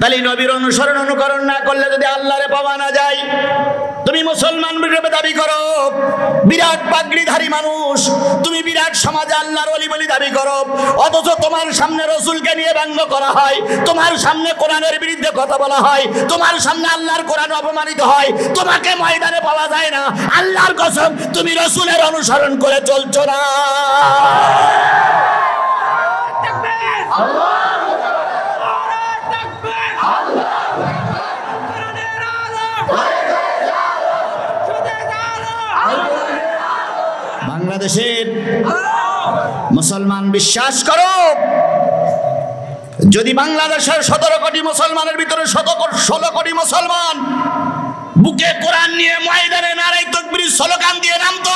তাহলে নবীর অনুসরণ অনুকরণ না করলে যদি আল্লাহরে পাওয়া না যায়, তুমি মুসলমান হিসেবে দাবি করো, বিরাট পাগড়িধারী মানুষ, তুমি বিরাট সমাজে আল্লাহর ওলি বলে দাবি করো, অথচ তোমার সামনে রাসূলকে নিয়ে ব্যঙ্গ করা হয়, তোমার সামনে কোরআনের বিরুদ্ধে কথা বলা হয়, তোমার সামনে আল্লাহর কোরআন অপমানিত হয়, তোমাকে ময়দানে পাওয়া যায় না। আল্লাহর কসম তুমি রাসূলের অনুসরণ করে চলছো না। বাংলাদেশের মুসলমান বিশ্বাস করো, যদি বাংলাদেশের 17 কোটি মুসলমানের ভিতরে 16 কোটি মুসলমান বুকে কোরআন নিয়ে ময়দানে নারায়ে তাকবীর স্লোগান দিয়ে নামতো,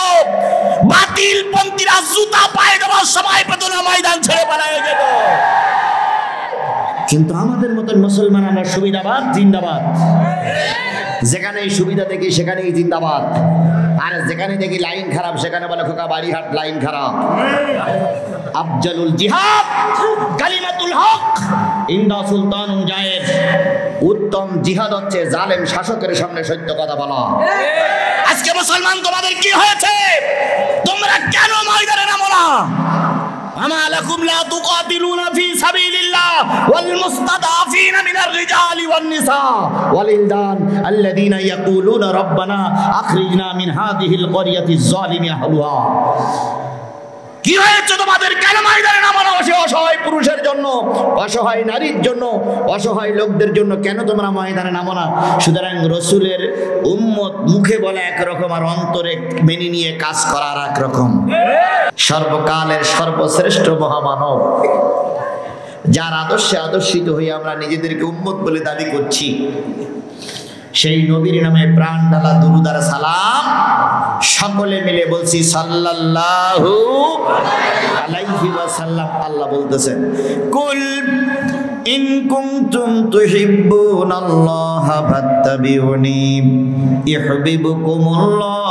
বাতিল পন্থীরা জুতা পায়ে দেওয়ার সময় পেত না, ময়দান ছেড়ে পালিয়ে যেত। কিন্তু আমাদের মতন মুসলমান আমরা সুবিধাবাদ জিন্দাবাদ, যেখানেই সুবিধা দেখি সেখানেই জিন্দাবাদ, আর যেখানে দেখি লাইন খারাপ সেখানে বলে খোকা বাড়িহাট লাইন খারাপ। আফজালুল জিহাদ কালিমাতুল হক ইনদা সুলতানুন জায়েদ, উত্তম জিহাদ হচ্ছে জালেম শাসকের সামনে সত্য কথা বলা। আজকে মুসলমান তোমাদের কি হয়েছে? তোমরা কেন ময়দানে নামো না? আমা লাকুম লা তুকাতিলুনা ফি সাবিলিল্লাহ ওয়াল মুস্তাদাফিনা মিনার রিজালি ওয়ান নিসা ওয়াল ইলদান আল্লাযীনা ইয়াকুলুনা রাব্বানা আখরিজনা মিন হাযিহিল ক্বরিয়াতিজ যালিমি আহলুহা। কি হয়েছে তোমাদের? কেন ময়দানে নামো না? অসহায় পুরুষের জন্য, অসহায় নারীর জন্য, অসহায় লোকদের জন্য কেন তোমরা ময়দানে নামো না? সুতরাং রাসূলের উম্মত মুখে বলা একরকম আর অন্তরে মেনে নিয়ে কাজ করা আর একরকম। সর্বকালের সর্বশ্রেষ্ঠ মহামানব, যার আদর্শে আদর্শিত হয়ে আমরা নিজেদেরকে উম্মত বলে দাবি করছি, সেই নবীর নামে প্রাণ ঢালা দুরূদ আর সালাম সকলে মিলে বলছি সাল্লাল্লাহু আলাইহি ওয়াসাল্লাম। আল্লাহ বলতেছেন, কুল ইন কুনতুম তুহিব্বুনাল্লাহা ফাত্তাবিউনি ইউহিব্বুকুমুল্লাহ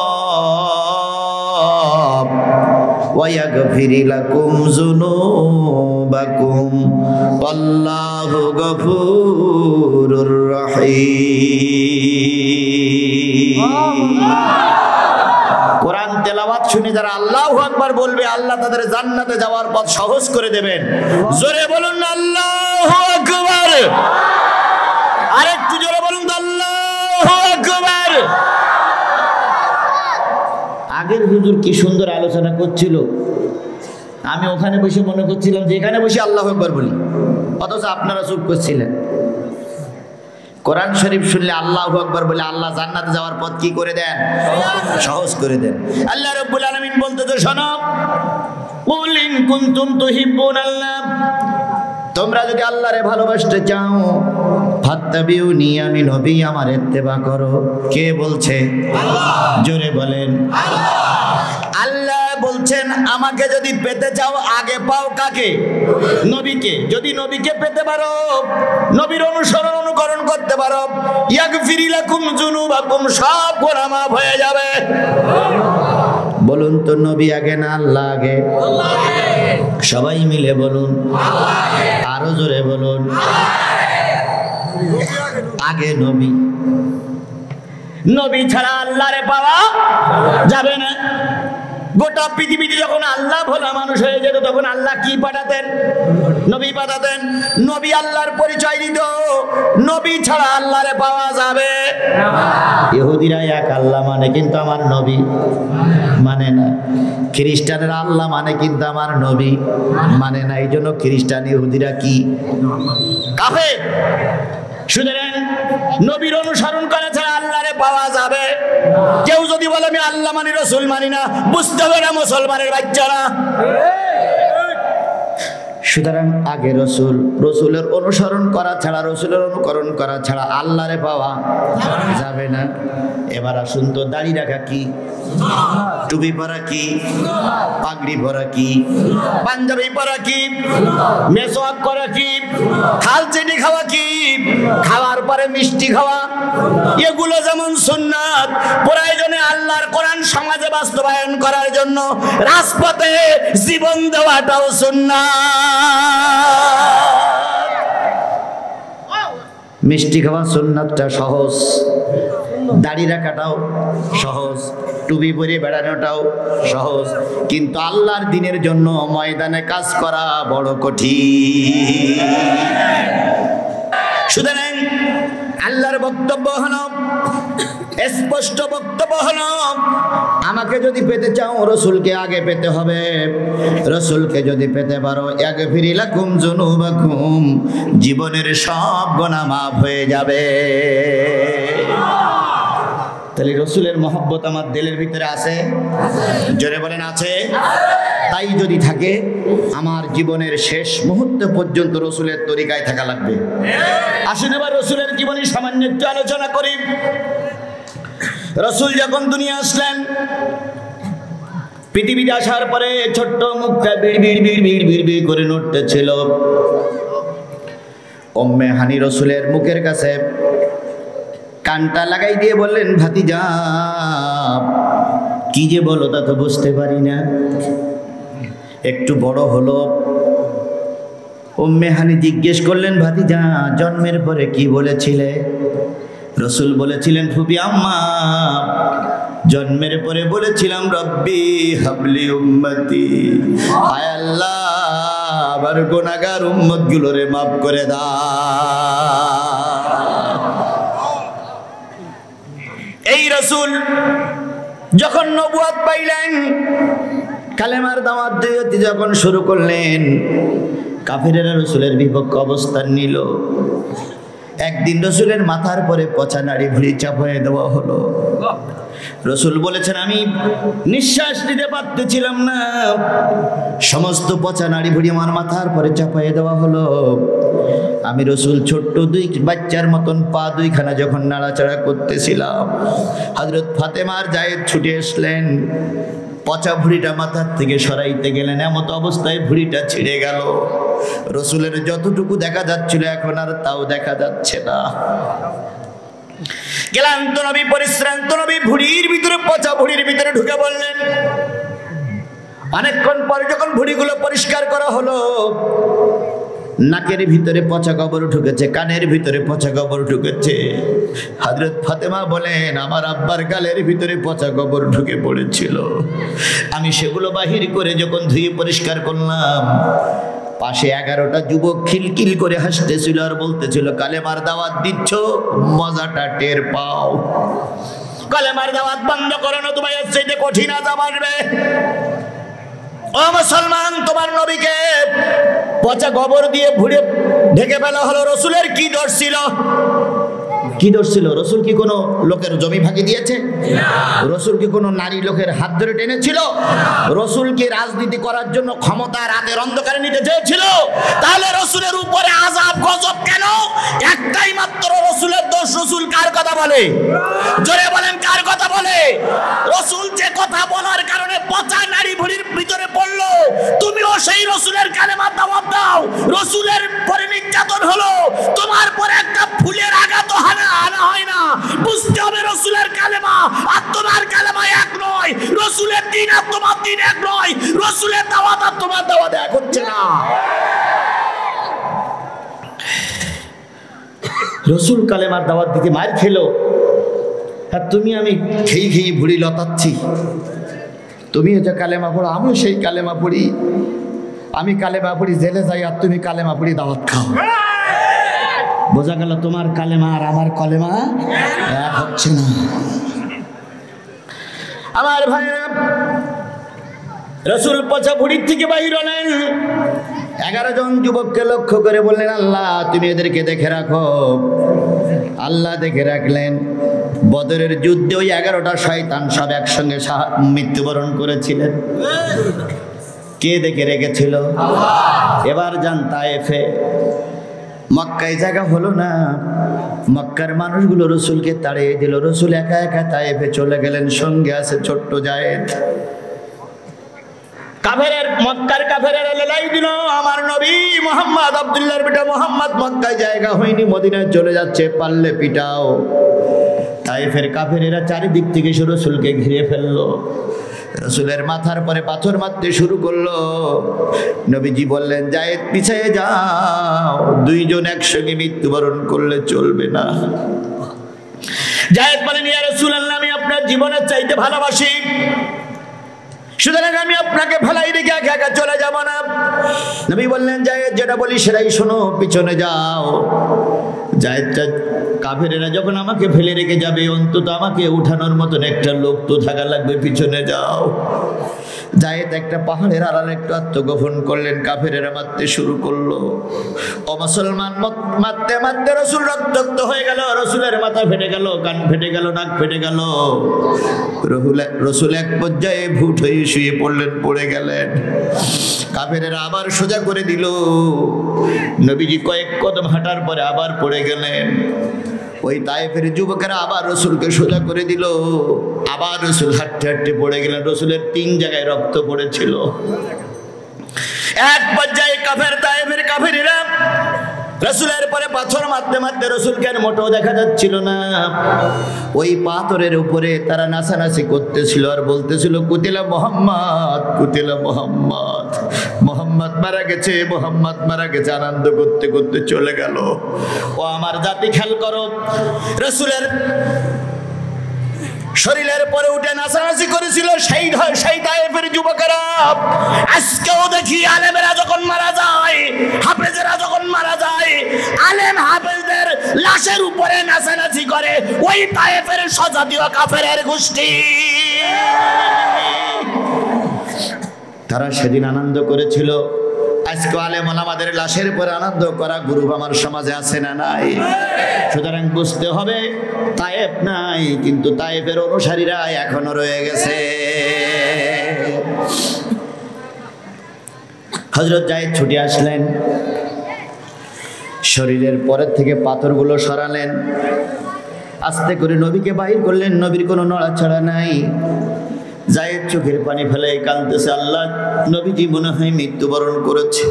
ওয়া ইয়াগফির লাকুম যুনুবাকুম আল্লাহু গফুরুর রহিম। কোরআন তেলাওয়াত শুনে যারা আল্লাহু আকবার বলবে, আল্লাহ তাদের জান্নাতে যাওয়ার পথ সহজ করে দেবেন। জোরে বলুন আল্লাহু আকবার। আরেকটু জোরে বলুন আল্লাহু আকবার। আগের হুজুর কি সুন্দর আলোচনা করছিল, আমি ওখানে বসে মনে করছিলাম যে এখানে বসে আল্লাহু আকবার বলি, অথচ আপনারা চুপ করছিলেন। কোরআন শরীফ শুনলে আল্লাহু আকবার বলে আল্লাহ জান্নাতে যাওয়ার পথ কি করে দেন? সহজ করে দেন। আল্লাহ রাব্বুল আলামিন বলতেছে, শোনো, কুল ইন কুনতুম তুহিব্বুনাল্লাহ, তোমরা যদি আল্লাহরে ভালোবাসতে চাও, ফাত্তাবিউনি, আমি নবী আমার ইত্তেবা করো। কে বলছে? আল্লাহ। জোরে বলেন আল্লাহ। আল্লাহ বলছেন, আমাকে যদি পেতে চাও আগে পাও কাকে? নবীকে। যদি নবীকে পেতে পারো, নবীর অনুসরণ অনুকরণ করতে পারো, ইয়াগফির লাকুম যুনুবাকুম, সব গুনাহ মাফ হয়ে যাবে। বলুন তো নবী আগে না আল্লাহ আগে? আল্লাহ আগে। সবাই মিলে বলুন আল্লাহ আগে। আরো জোরে বলুন আগে নবী। নবী ছাড়া আল্লাহরে পাওয়া যাবে না। গোটা পৃথিবীতে যখন আল্লাহ ভোলা মানুষ হয়ে যেত, তখন আল্লাহ কি পাঠাতেন? নবী পাঠাতেন। নবী আল্লাহর পরিচয় দিত, নবী ছাড়া আল্লাহরে পাওয়া যাবে না। ইহুদিরা এক আল্লাহ মানে, কিন্তু আমার নবী মানে না। খ্রিস্টানেরা আল্লাহ মানে, কিন্তু আমার নবী মানে না। এই জন্য খ্রিস্টান ইহুদিরা কি? কাফের। সুতরাং নবীর অনুসরণ করা ছাড়া আল্লাহরে পাওয়া যাবে। কেউ যদি বলে আমি আল্লাহ মানি রাসূল মানি না, বুঝতে হবে না মুসলমানের বাচ্চারা। সুতরাং আগে রসুল, রসুলের অনুসরণ করা ছাড়া, রসুলের অনুকরণ করা ছাড়া আল্লাহরে পাওয়া যাবে না। এবার আসুন তো, দাড়ি রাখা কি? টুপি পরা কি? পাগড়ি পরা কি? পাঞ্জাবি পরা কি? মেসওয়াক করা কি? থালচেটি খাওয়া কি? খাওয়ার পরে মিষ্টি খাওয়া, এগুলো যেমন সুন্নাত, প্রয়োজনে আল্লাহর কোরআন সমাজে বাস্তবায়ন করার জন্য রাজপথে জীবন দেওয়াটাও সুন্নাত। মিষ্টি খাওয়া সুন্নাতটা সহজ, দাড়ি রাখাটাও সহজ, টুপি পরে বেড়ানোটাও সহজ, কিন্তু আল্লাহর দ্বীনের জন্য ময়দানে কাজ করা বড় কঠিন। সুতরাং আল্লাহর বক্তব্য হলো, স্পষ্ট বক্তব্য হলো, আমাকে যদি পেতে চাও রসুলকে আগে পেতে হবে। রসুলকে যদি পেতে পারো ইয়াগফির লাকুম যুনুবাকুম, জীবনের সব গুনাহ মাফ হয়ে যাবে। তাহলে রসুলের মহব্বত আমার দিলের ভিতরে আছে, জোরে বলেন আছে। তাই যদি থাকে আমার জীবনের শেষ মুহূর্ত পর্যন্ত রসুলের তরিকায় থাকা লাগবে। আসুন এবার রসুলের জীবনী সামান্য একটু আলোচনা করি। রসুল যখন দুনিয়া আসলেন, পৃথিবীতে আসার পরে ছোট্ট মুখটা বিড় বিড় বিড় বিড় বিড় বিড় করে নড়তেছিল। উম্মে হানি রসুলের মুখের কাছে কানটা লাগাই দিয়ে বললেন, ভাতিজা কি যে বলো তা তো বুঝতে পারি না। একটু বড় হলো, উম্মে হানি জিজ্ঞেস করলেন, ভাতিজা জন্মের পরে কি বলেছিলে? রসুল বলেছিলেন, ফুপি আম্মা জন্মের পরে বলেছিলাম, রব্বি হাবলি উম্মতি, হায় আল্লাহ আমার গুনাহগার উম্মত গুলোরে মাফ করে দাও। এই রসুল যখন নবুয়ত পাইলেন, কালেমার দাওয়াত দিতে যখন শুরু করলেন, কাফিরেরা রসুলের বিপক্ষে অবস্থান নিল। একদিন রসুলের মাথার পরে পচা নাড়ি ভুঁড়ি চাপিয়ে দেওয়া হলো। রসুল বলেছেন, আমি নিঃশ্বাস নিতে পারতেছিলাম না, সমস্ত পচা নাড়ি ভুঁড়ি আমার মাথার পরে চাপিয়ে দেওয়া হলো। আমি রসুল ছোট্ট দুই বাচ্চার মতন পা দুইখানা যখন নাড়াচাড়া করতেছিলাম, হযরত ফাতেমার জায়েদ ছুটে আসলেন, পচা ভুঁড়িটা মাথার থেকে সরাইতে গেলেন, এমত অবস্থায় ভুঁড়িটা ছিঁড়ে গেল। রসুলের যতটুকু দেখা যাচ্ছিল এখন আর তাও দেখা যাচ্ছে না। ক্লান্ত নবী, পরিশ্রান্ত নবী ভুঁড়ির ভিতরে, পচা ভুঁড়ির ভিতরে ঢুকে বললেন। অনেকক্ষণ পরে যখন ভুঁড়িগুলো পরিষ্কার করা হলো, নাকের ভিতরে পচা গোবর ঢুকেছে, কানের ভিতরে পচা গোবর ঢুকেছে। হযরত ফাতেমা বলেন, আমার আব্বার গালের ভিতরে পচা গোবর ঢুকে পড়েছিল, আমি সেগুলো বাহির করে যখন ধুয়ে পরিষ্কার করলাম, পাশে 11টা যুবক খিলখিল করে হাসতেছিল আর বলতেছিল, কালেমার দাওয়াত দিচ্ছ, মজাটা টের পাও। কালেমার দাওয়াত বন্ধ করো না, তোমার এর চাইতে কঠিন আযাব আসবে। ও মুসলমান, তোমার নবীকে পচা গোবর দিয়ে ভুঁড়ে ঢেকে ফেলা হলো, রসুলের কি দোষ ছিল? কি দোষ ছিল? রসুল কি কোনো লোকের জমি ভাগি দিয়েছে? রসুল কি কোনো নারী লোকের হাত ধরে টেনেছিল? রসুল কি রাজনীতি করার জন্য ক্ষমতা রাতের অন্ধকারে নিতে চেয়েছিল? তাহলে রসুলের উপরে আযাব গজব কেন? একটাই মাত্র রসুলের দোষ। রসুল কার কথা বলে? জোরে বলেন, কার কথা বলে? রসুল যে কথা বলার কারণে পচা নারী ভুঁড়ির ভিতরে পড়লো, তুমিও সেই রসুলের কালেমার দাওয়াত দাও। রসুলের পরে নির্যাতন হলো, তোমার পরে একটা ফুলের আঘাত আনা হয় না। বুঝতে হবে রসুলের কালেমা আর তোমার কালেমা এক নয়, রসুলের দিন আর তোমার দিন এক নয়, রসুলের দাওয়াত আর তোমার দাওয়াত এক হচ্ছে না। রসুল কালেমার দাওয়াত দিতে মার খেলো, আর তুমি আমি খেয়ে খেয়ে ভুঁড়ি লতাচ্ছি। তুমি যে কালেমা পড়ো, আমিও সেই কালেমা পড়ি। আমি কালেমা পড়ি, জেলে যাই, আর তুমি কালেমা পড়ি দাওয়াত খাও। বোঝা গেল তোমার কালেমা আর আমার কালেমা এক হচ্ছে না। আমার ভাইরা, রসুল পচা ভুঁড়ির থেকে বাহির হলেন। 11 জন যুবককে লক্ষ্য করে বললেন, আল্লাহ তুমি এদেরকে দেখে রাখো। আল্লাহ দেখে রাখলেন। বদরের যুদ্ধে ওই 11টা শয়তান সব একসঙ্গে মৃত্যুবরণ করেছিলেন। কে দেখে রেখেছিল? এবার যান তায়েফে। মক্কায় জায়গা হলো না, মক্কার মানুষগুলো রসুলকে তাড়িয়ে দিল। রসুল একা একা তায়েফে চলে গেলেন, সঙ্গে আছে ছোট্ট জায়েদ। কাফেরের মক্কার কাফেরেরা লড়াই দিল, আমার নবী মুহাম্মদ আব্দুল্লাহর বেটা মুহাম্মদ মক্কায় জায়গা হয়নি, মদিনায় চলে যাচ্ছে, পারলে পিটাও। তায়েফের কাফেরেরা চারিদিক থেকে রাসূলকে ঘিরে ফেললো, রাসূলের মাথার পরে পাথর মারতে শুরু করলো। নবীজি বললেন, যায়েদ পিছিয়ে যাও, দুইজন একসঙ্গে মৃত্যুবরণ করলে চলবে না। যায়েদ বলেন, ইয়া রাসূলুল্লাহ, আমি আপনার জীবনের চাইতে ভালোবাসি, সুতরাং আমি আপনাকে ফেলাই রেখে একা একা চলে যাব না। নবী বললেন, যায়েদ, যেটা বলি সেটাই শোনো, পিছনে যাও। যায়েদটা, কাফেরেরা যখন আমাকে ফেলে রেখে যাবে, অন্তত আমাকে উঠানোর মতন একটা লোক তো থাকা লাগবে, পিছনে যাও। যায়েদ একটা পাহাড়ের আড়ালে একটু আত্মগোপন করলেন, কাফেরেরা মারতে শুরু করলো। ও মুসলমান, মারতে মারতে রাসূল রক্তাক্ত হয়ে গেল, রাসূলের মাথা ফেটে গেল, কান ফেটে গেল, নাক ফেটে গেল। রাসূল এক পর্যায়ে ভূত হয়ে শুয়ে পড়লেন, পড়ে গেলেন। কাফেরেরা আবার সোজা করে দিল। নবীজি কয়েক কদম হাঁটার পরে আবার পড়ে গেলেন। ওই তায়েফের যুবকেরা আবার রাসূলকে সোজা করে দিল। আবার রাসূল হাঁটতে হাঁটতে পড়ে গেলেন। রাসূলের 3 জায়গায় রক্ত পড়েছিল। এক পর্যায়ে তায়েফের কাফেরেরা রাসূলের পরে পাথর মারতে মারতে রাসূলকে আর মোটেও দেখা যাচ্ছিল না। ওই পাথরের উপরে তারা নাচানাচি করতেছিল আর বলতেছিল, কুতিলা মুহাম্মদ, কুতিলা মুহাম্মদ, মুহাম্মদ মারা গেছে, মুহাম্মদ মারা গেছে। আনন্দ করতে করতে চলে গেল। ও আমার জাতি, খেয়াল করো, রাসূলের শরীরের পরে উঠে নাচানাচি করেছিল সেই তায়েফের যুবকেরা। আজকেও দেখি আলেমেরা যখন মারা যায়, হাফেজেরা যখন মারা যায়, আলেম হাফেজদের লাশের উপরে নাচানাচি করে ওই তায়েফের স্বজাতীয় কাফেরের গোষ্ঠী। তারা সেদিন আনন্দ করেছিল। আজকে আলেম ওলামাদের লাশের পরে আনন্দ করা গ্রুপ আমার সমাজে আছে না নাই? সুতরাং বুঝতে হবে, তায়েফ নাই, কিন্তু তায়েফের অনুসারীরা এখনো রয়ে গেছে। হযরত যায়েদ ছুটে আসলেন, শরীরের পরের থেকে পাথরগুলো সরালেন, আস্তে করে নবীকে বাহির করলেন। নবীর কোনো নড়াচড়া নাই। যায়েদ চোখের পানি ফেলে কাঁদতেছে, আল্লাহ, নবীজি মনে হয় মৃত্যুবরণ করেছে।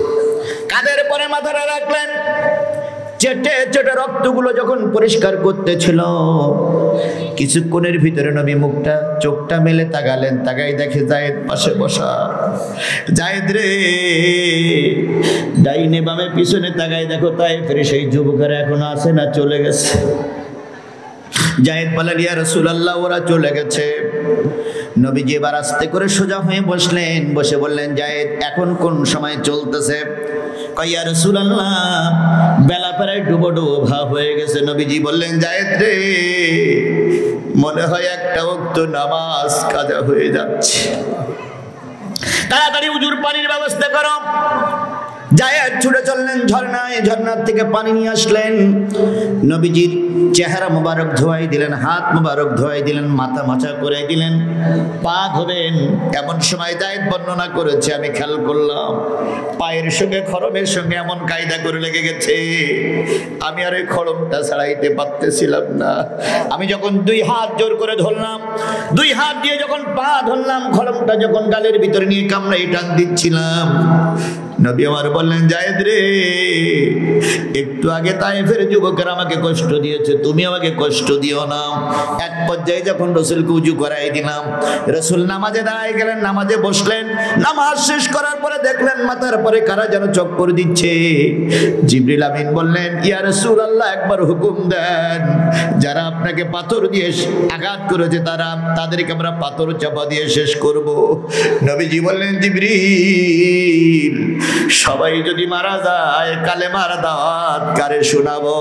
কাঁধের পরে মাথাটা রাখলেন। চেটে চেটে রক্তগুলো যখন পরিষ্কার করতেছিল, কিছুক্ষণের ভিতরে নবী চোখটা মেলে তাকালেন। তাকাই দেখে যায়েদ পাশে বসা। যায়েদ রে, ডাইনে বামে পিছনে তাকাই দেখো, তায়েফের সেই যুবকেরা এখনো আছে না চলে গেছে? যায়েদ বলেন, ইয়া রাসূলুল্লাহ, ওরা চলে গেছে। নবীজি এবার আস্তে করে সোজা হয়ে বসলেন, বসে বললেন, যায়েদ, এখন কোন সময় চলতেছে? কয়, ইয়া রাসূলুল্লাহ, বেলা প্রায় ডুবো ডুবো ভাব হয়ে গেছে। নবীজি বললেন, যায়েদ রে, মনে হয় একটা ওয়াক্ত নামাজ কাজা হয়ে যাচ্ছে, তাড়াতাড়ি উজুর পানির ব্যবস্থা করো। যায়েদ ছুটে চললেন ঝর্ণায়, ঝর্ণার থেকে পানি নিয়ে আসলেন। নবীজির চেহারা মোবারক ধোয়াই দিলেন, হাত মোবারক ধোয়াই দিলেন, মাথা মাথা করে দিলেন। পা ধোবেন, এমন সময় যায়েদ বর্ণনা করেছে, আমি খেয়াল করলাম পায়ের সঙ্গে খড়মের সঙ্গে এমন কায়দা করে লেগে গেছে, আমি আর ওই খড়মটা ছাড়াইতে পারতেছিলাম না। আমি যখন 2 হাত জোর করে ধরলাম, 2 হাত দিয়ে যখন পা ধরলাম, খড়মটা যখন গালের ভিতরে নিয়ে কামড়াই টান দিচ্ছিলাম, নবী আমার বললেন, যায়েদ রে, একটু আগে তায়েফের যুবকেরা আমাকে কষ্ট দিয়েছে, তুমি আমাকে কষ্ট দিও না। এক পর্যায়ে যখন রাসূলকে উজু করাই দিলাম, রাসূল নামাজে দাঁড়ায় গেলেন, নামাজে বসলেন। নামাজ শেষ করার পরে দেখলেন মাথার পরে কারা যেন চক্কর দিচ্ছে। জিবরিল আমিন বললেন, ইয়া রাসূলুল্লাহ, একবার হুকুম দেন, যারা আপনাকে পাথর দিয়ে আঘাত করেছে তাদেরকে আমরা পাথর চাপা দিয়ে শেষ করব। নবীজি বললেন, জিবরিল, সবাই যদি মারা যায়, কালেমার দাওয়াত কারে শোনাবো?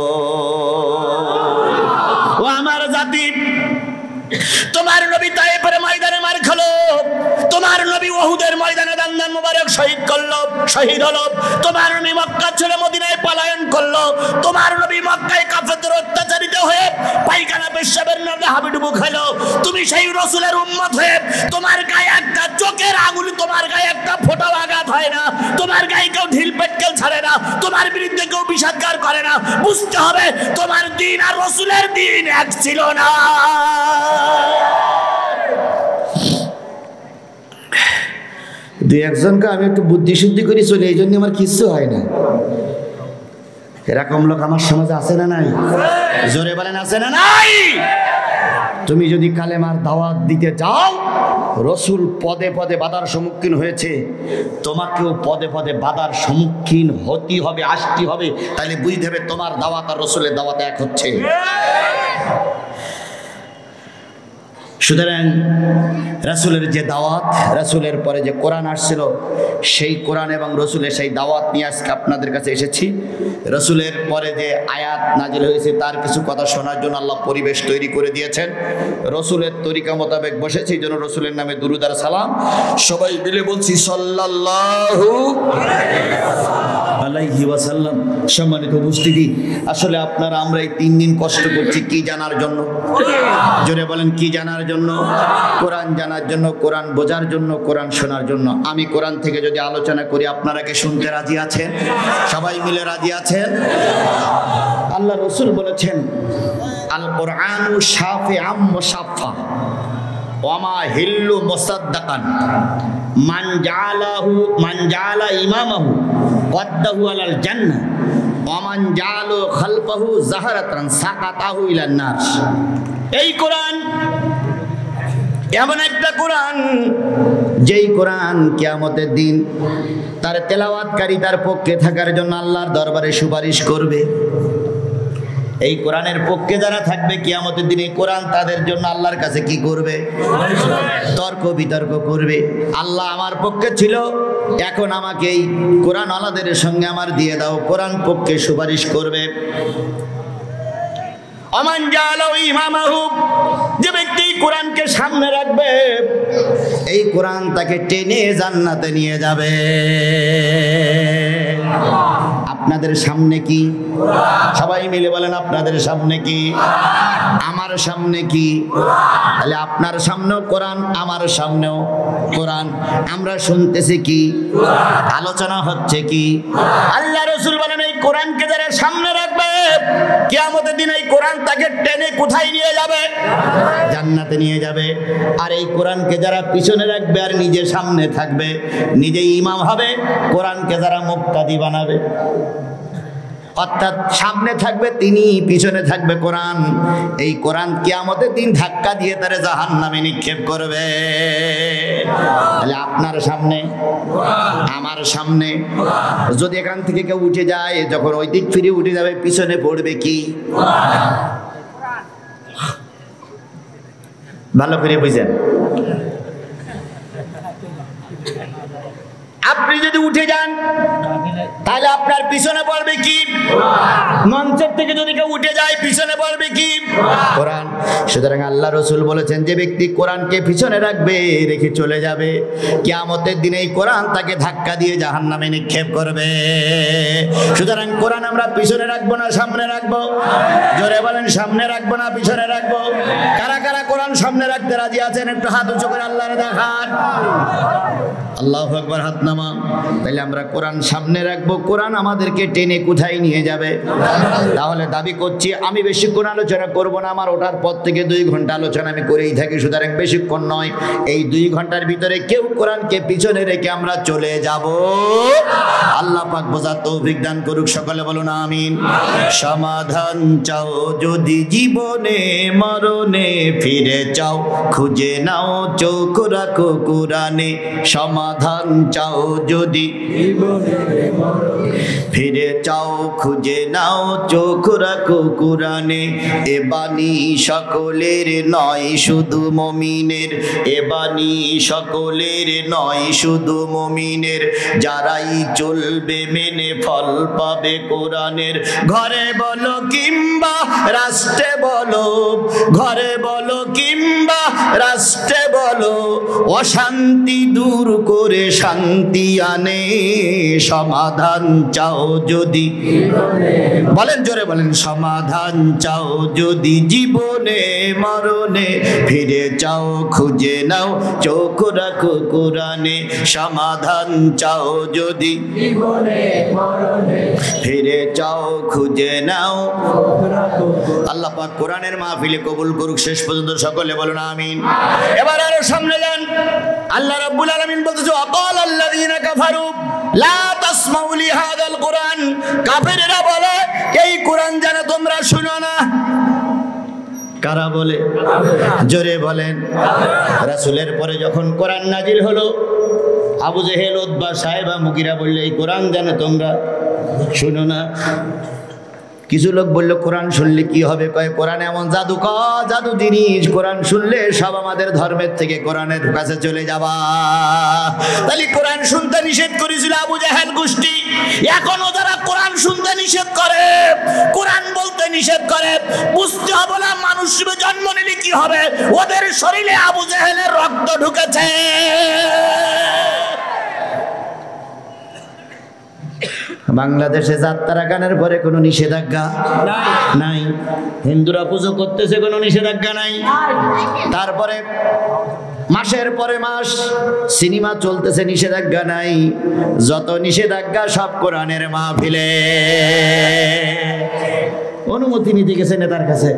ও আমার জাতি, তোমার নবী তায়েফের ময়দানে মার খেলো, তোমার নবী উহুদের ময়দানে দান্দান মুবারক শহীদ হলো, তোমার নবী মক্কা ছেড়ে মদিনায় পলায়ন করলো, তোমার নবী মক্কায় কাফেরদের অত্যাচারিত হয়ে পায়খানা পেশাবের নামে হাবিডুবু খেলো। তুমি সেই রাসূলের উম্মত হয়ে তোমার গায়ে একটা চোখের আঙুল, তোমার গায়ে একটা ফোঁটাও আঘাত হয় না, তোমার গায়ে কেউ ঢিল পেটকেল ছাড়ে না, তোমার বিরুদ্ধে কেউ বিষাদগার করে না। বুঝতে হবে, তোমার দিন আর রাসূলের দিন এক ছিল না। দুই একজনকে আমি একটু বুদ্ধি শুদ্ধি করে চলি, এই জন্য আমার কিচ্ছু হয় না। এরকম লোক আমার সমাজে আছে না নাই? জোরে বলেন আছে না নাই? তুমি যদি কালেমার দাওয়াত দিতে যাও, রসুল পদে পদে বাধার সম্মুখীন হয়েছে, তোমাকেও পদে পদে বাধার সম্মুখীন হতে হবে, আসতে হবে। তাহলে বুঝতে হবে তোমার দাওয়াত আর রসুলের দাওয়াত এক হচ্ছে। সুতরাং রাসূলের যে দাওয়াত, রাসূলের পরে যে কোরআন আসছিল, সেই কোরআন এবং রসুলের সেই দাওয়াত নিয়ে আজকে আপনাদের কাছে এসেছি। রসুলের পরে যে আয়াত নাজিল হয়েছে তার কিছু কথা শোনার জন্য আল্লাহ পরিবেশ তৈরি করে দিয়েছেন। রসুলের তরিকা মোতাবেক বসেছি, এই জন্য রসুলের নামে দুরূদ আর সালাম সবাই মিলে বলছি সাল্লাল্লাহু আলাইহি ওয়াসাল্লাম। সম্মানিত উপস্থিতি, আসলে আপনারা আমরা এই 3 দিন কষ্ট করছি কি জানার জন্য? জোরে বলেন কি জানার জন্য? কোরআন জানার জন্য, কোরআন বোঝার জন্য, কোরআন শোনার জন্য। আমি কোরআন থেকে যদি আলোচনা করি, আপনারা কি শুনতে রাজি আছেন? সবাই মিলে রাজি আছেন? আল্লাহ রসুল বলেছেন, আল কোরআনু শাফিআম মুশাফফা ওয়া মা হিল্লু মুসাদ্দাকান মান জাআলা ইমামাহু ওয়াদ্দাহু আলাল জান্নাহ ওয়া মান জাআলা খালফাহু যাহরাতান সাকাতাহু ইলান নার। এই কোরআন এমন একটা কোরআন, যেই কোরআন কিয়ামতের দিন তার তেলাওয়াতকারী তার পক্ষে থাকার জন্য আল্লাহর দরবারে সুপারিশ করবে। এই কোরআনের পক্ষে যারা থাকবে কিয়ামতের দিন, এই কোরআন তাদের জন্য আল্লাহর কাছে কি করবে? তর্ক বিতর্ক করবে। আল্লাহ আমার পক্ষে ছিল, এখন আমাকে এই কোরআন আলাদের সঙ্গে আমার দিয়ে দাও। কোরআন পক্ষে সুপারিশ করবে। আমান জালাউ ইমামাহু, যে ব্যক্তি কোরআনকে সামনে রাখবে, এই কোরআন তাকে টেনে জান্নাতে নিয়ে যাবে। আপনাদের সামনে কি? সবাই মিলে বলেন আপনাদের সামনে কি? আমার সামনে কি? তাহলে আপনার সামনেও কোরআন, আমার সামনেও কোরআন। আমরা শুনতেছি কি? আলোচনা হচ্ছে কি? আল্লাহ রাসূল বলেন, এই কোরআনকে যারা সামনে রাখবে, কিয়ামতের দিন এই কোরআন তাকে টেনে কোথায় নিয়ে যাবে? জান্নাতে নিয়ে যাবে। আর এই কোরআনকে যারা পিছনে রাখবে আর নিজে সামনে থাকবে, নিজেই ইমাম হবে, কোরআনকে যারা মুক্তাদি বানাবে, অর্থাৎ সামনে থাকবে তিনি, পিছনে থাকবে কোরআন, এই কোরআন কিয়ামতের দিন ধাক্কা দিয়ে তারে জাহান্নামে নিক্ষেপ করবে। তাহলে আপনার সামনে, আমার সামনে। যদি এখান থেকে কেউ উঠে যায়, যখন ওই দিক ফিরে উঠে যাবে, পিছনে পড়বে কি? ভালো করে বুঝেন। আপনি যদি উঠে যান, তাহলে আপনার পিছনে পড়বে কি? মঞ্চের থেকে যদি কেউ উঠে যায়, পিছনে পড়বে কি? কোরআন। সুতরাং আল্লাহ রসুল বলেছেন, যে ব্যক্তি কোরআনকে পিছনে রাখবে, রেখে চলে যাবে, কিয়ামতের দিনে এই কোরআন তাকে ধাক্কা দিয়ে জাহান্নামে নিক্ষেপ করবে। সুতরাং কোরআন আমরা পিছনে রাখবো না সামনে রাখবো? জোরে বলেন, সামনে রাখবো না পিছনে রাখবো? কারা কারা কোরআন সামনে রাখতে রাজি আছেন? একটু হাত উঁচু করে আল্লাহরে দেখান। আল্লাহু আকবার, হাত নামা। তাহলে আমরা কোরআন সামনে রাখবো, কোরআন আমাদেরকে টেনে কোথায় নিয়ে যাবে? তাহলে দাবি করছি আমি বেশিক্ষণ আলোচনা করব না, আমার ওঠার পর থেকে 2 ঘন্টা আলোচনা আমি করেই থাকি। সুতরাং বেশিক্ষণ নয়, এই 2 ঘন্টার ভিতরে কেউ কোরআনকে পিছনে রেখে আমরা চলে যাব। আল্লাহ পাক বোঝার তৌফিক দান করুক, সকলে বলুন আমিন। সমাধান চাও যদি জীবনে মরণে, ফিরে চাও খুঁজে নাও চোখ রাখো কোরআনে। সমাধান চাও যদি জীবনে মরণে, ফিরে চাও খুঁজে নাও চোখ রাখো কোরআনে। এ বাণী সকলের নয় শুধু মুমিনের, এ বাণী সকলের নয় শুধু মুমিনের, যারাই চলবে মেনে ফল পাবে কোরআনের। ঘরে বলো কিংবা রাষ্ট্রে বলো, ঘরে বলো কিংবা রাষ্ট্রে বলো, অশান্তি দূর করে শান্তি আনে। সমাধান চাও যদি, বলেন জোরে বলেন, সমাধান চাও যদি জীবনে মরণে, ফিরে চাও খুঁজে নাও চোখ রাখো কোরআনে। সমাধান চাও যদি জীবনে মরণে, ফিরে চাও খুঁজে নাও। আল্লাহ পাক কোরআনের মাহফিলে কবুল করুক শেষ পর্যন্ত, সকলে বলুন আমিন। এবার আরো সামনে যান। আল্লাহ রাব্বুল আলামিন বলতেছে আকাল আল্লাযীনা কাফারু লা তাসমাউ লিহাযাল কুরআন, কাফেররা বলে এই কোরআন যেন তোমরা শুনো না। কারা বলে? জোরে বলেন। রাসূলের পরে যখন কোরআন নাজিল হলো, আবু জেহেল, উতবা, সাইবা, মুগিরা বললে এই কোরআন যেন তোমরা শুনো না। কিছু লোক বললো কোরআন শুনলে কি হবে? কয় কোরআন এমন জাদু জিনিস, কোরআন শুনলে সব আমাদের ধর্মের থেকে কোরআনের কাছে চলে যাবা। তাহলে কোরআন শুনতে নিষেধ করেছিল আবু জেহেল গোষ্ঠী, এখনো যারা কোরআন শুনতে নিষেধ করে, কোরআন বলতে নিষেধ করে, বুঝতে হবে না মানুষ জন্ম নিলে কি হবে, ওদের শরীরে আবু জেহেলের রক্ত ঢুকেছে। বাংলাদেশে যাত্রা গানের পরে কোনো নিষেধাজ্ঞা নাই, হিন্দুরা পুজো করতেছে কোনো নিষেধাজ্ঞা নাই। তারপরে মাসের পরে মাস সিনেমা চলতেছে, নিষেধাজ্ঞা নাই। যত নিষেধাজ্ঞা সব কোরআনের মাহফিলে। অনুমতি নিতে গেছে নেতার কাছে,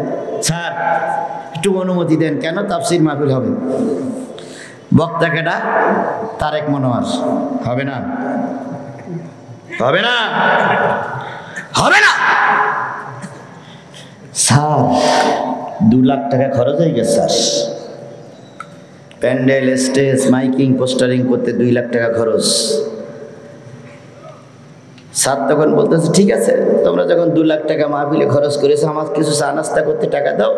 স্যার একটু অনুমতি দেন, কেন? তাফসীর মাহফিল হবে। বক্তা কেডা? তারেক মনোয়ার। হবে না, হবে না, হবে না। স্যার 2 লাখ টাকা খরচ হয়ে গেছে sir, pandal, stage, miking, postering করতে 2 লাখ টাকা খরচ। স্যার তখন বলতেছে ঠিক আছে, তোমরা যখন 2 লাখ টাকা মাহফিলে খরচ করেছো, আমার কিছু চা নাস্তা করতে টাকা দাও,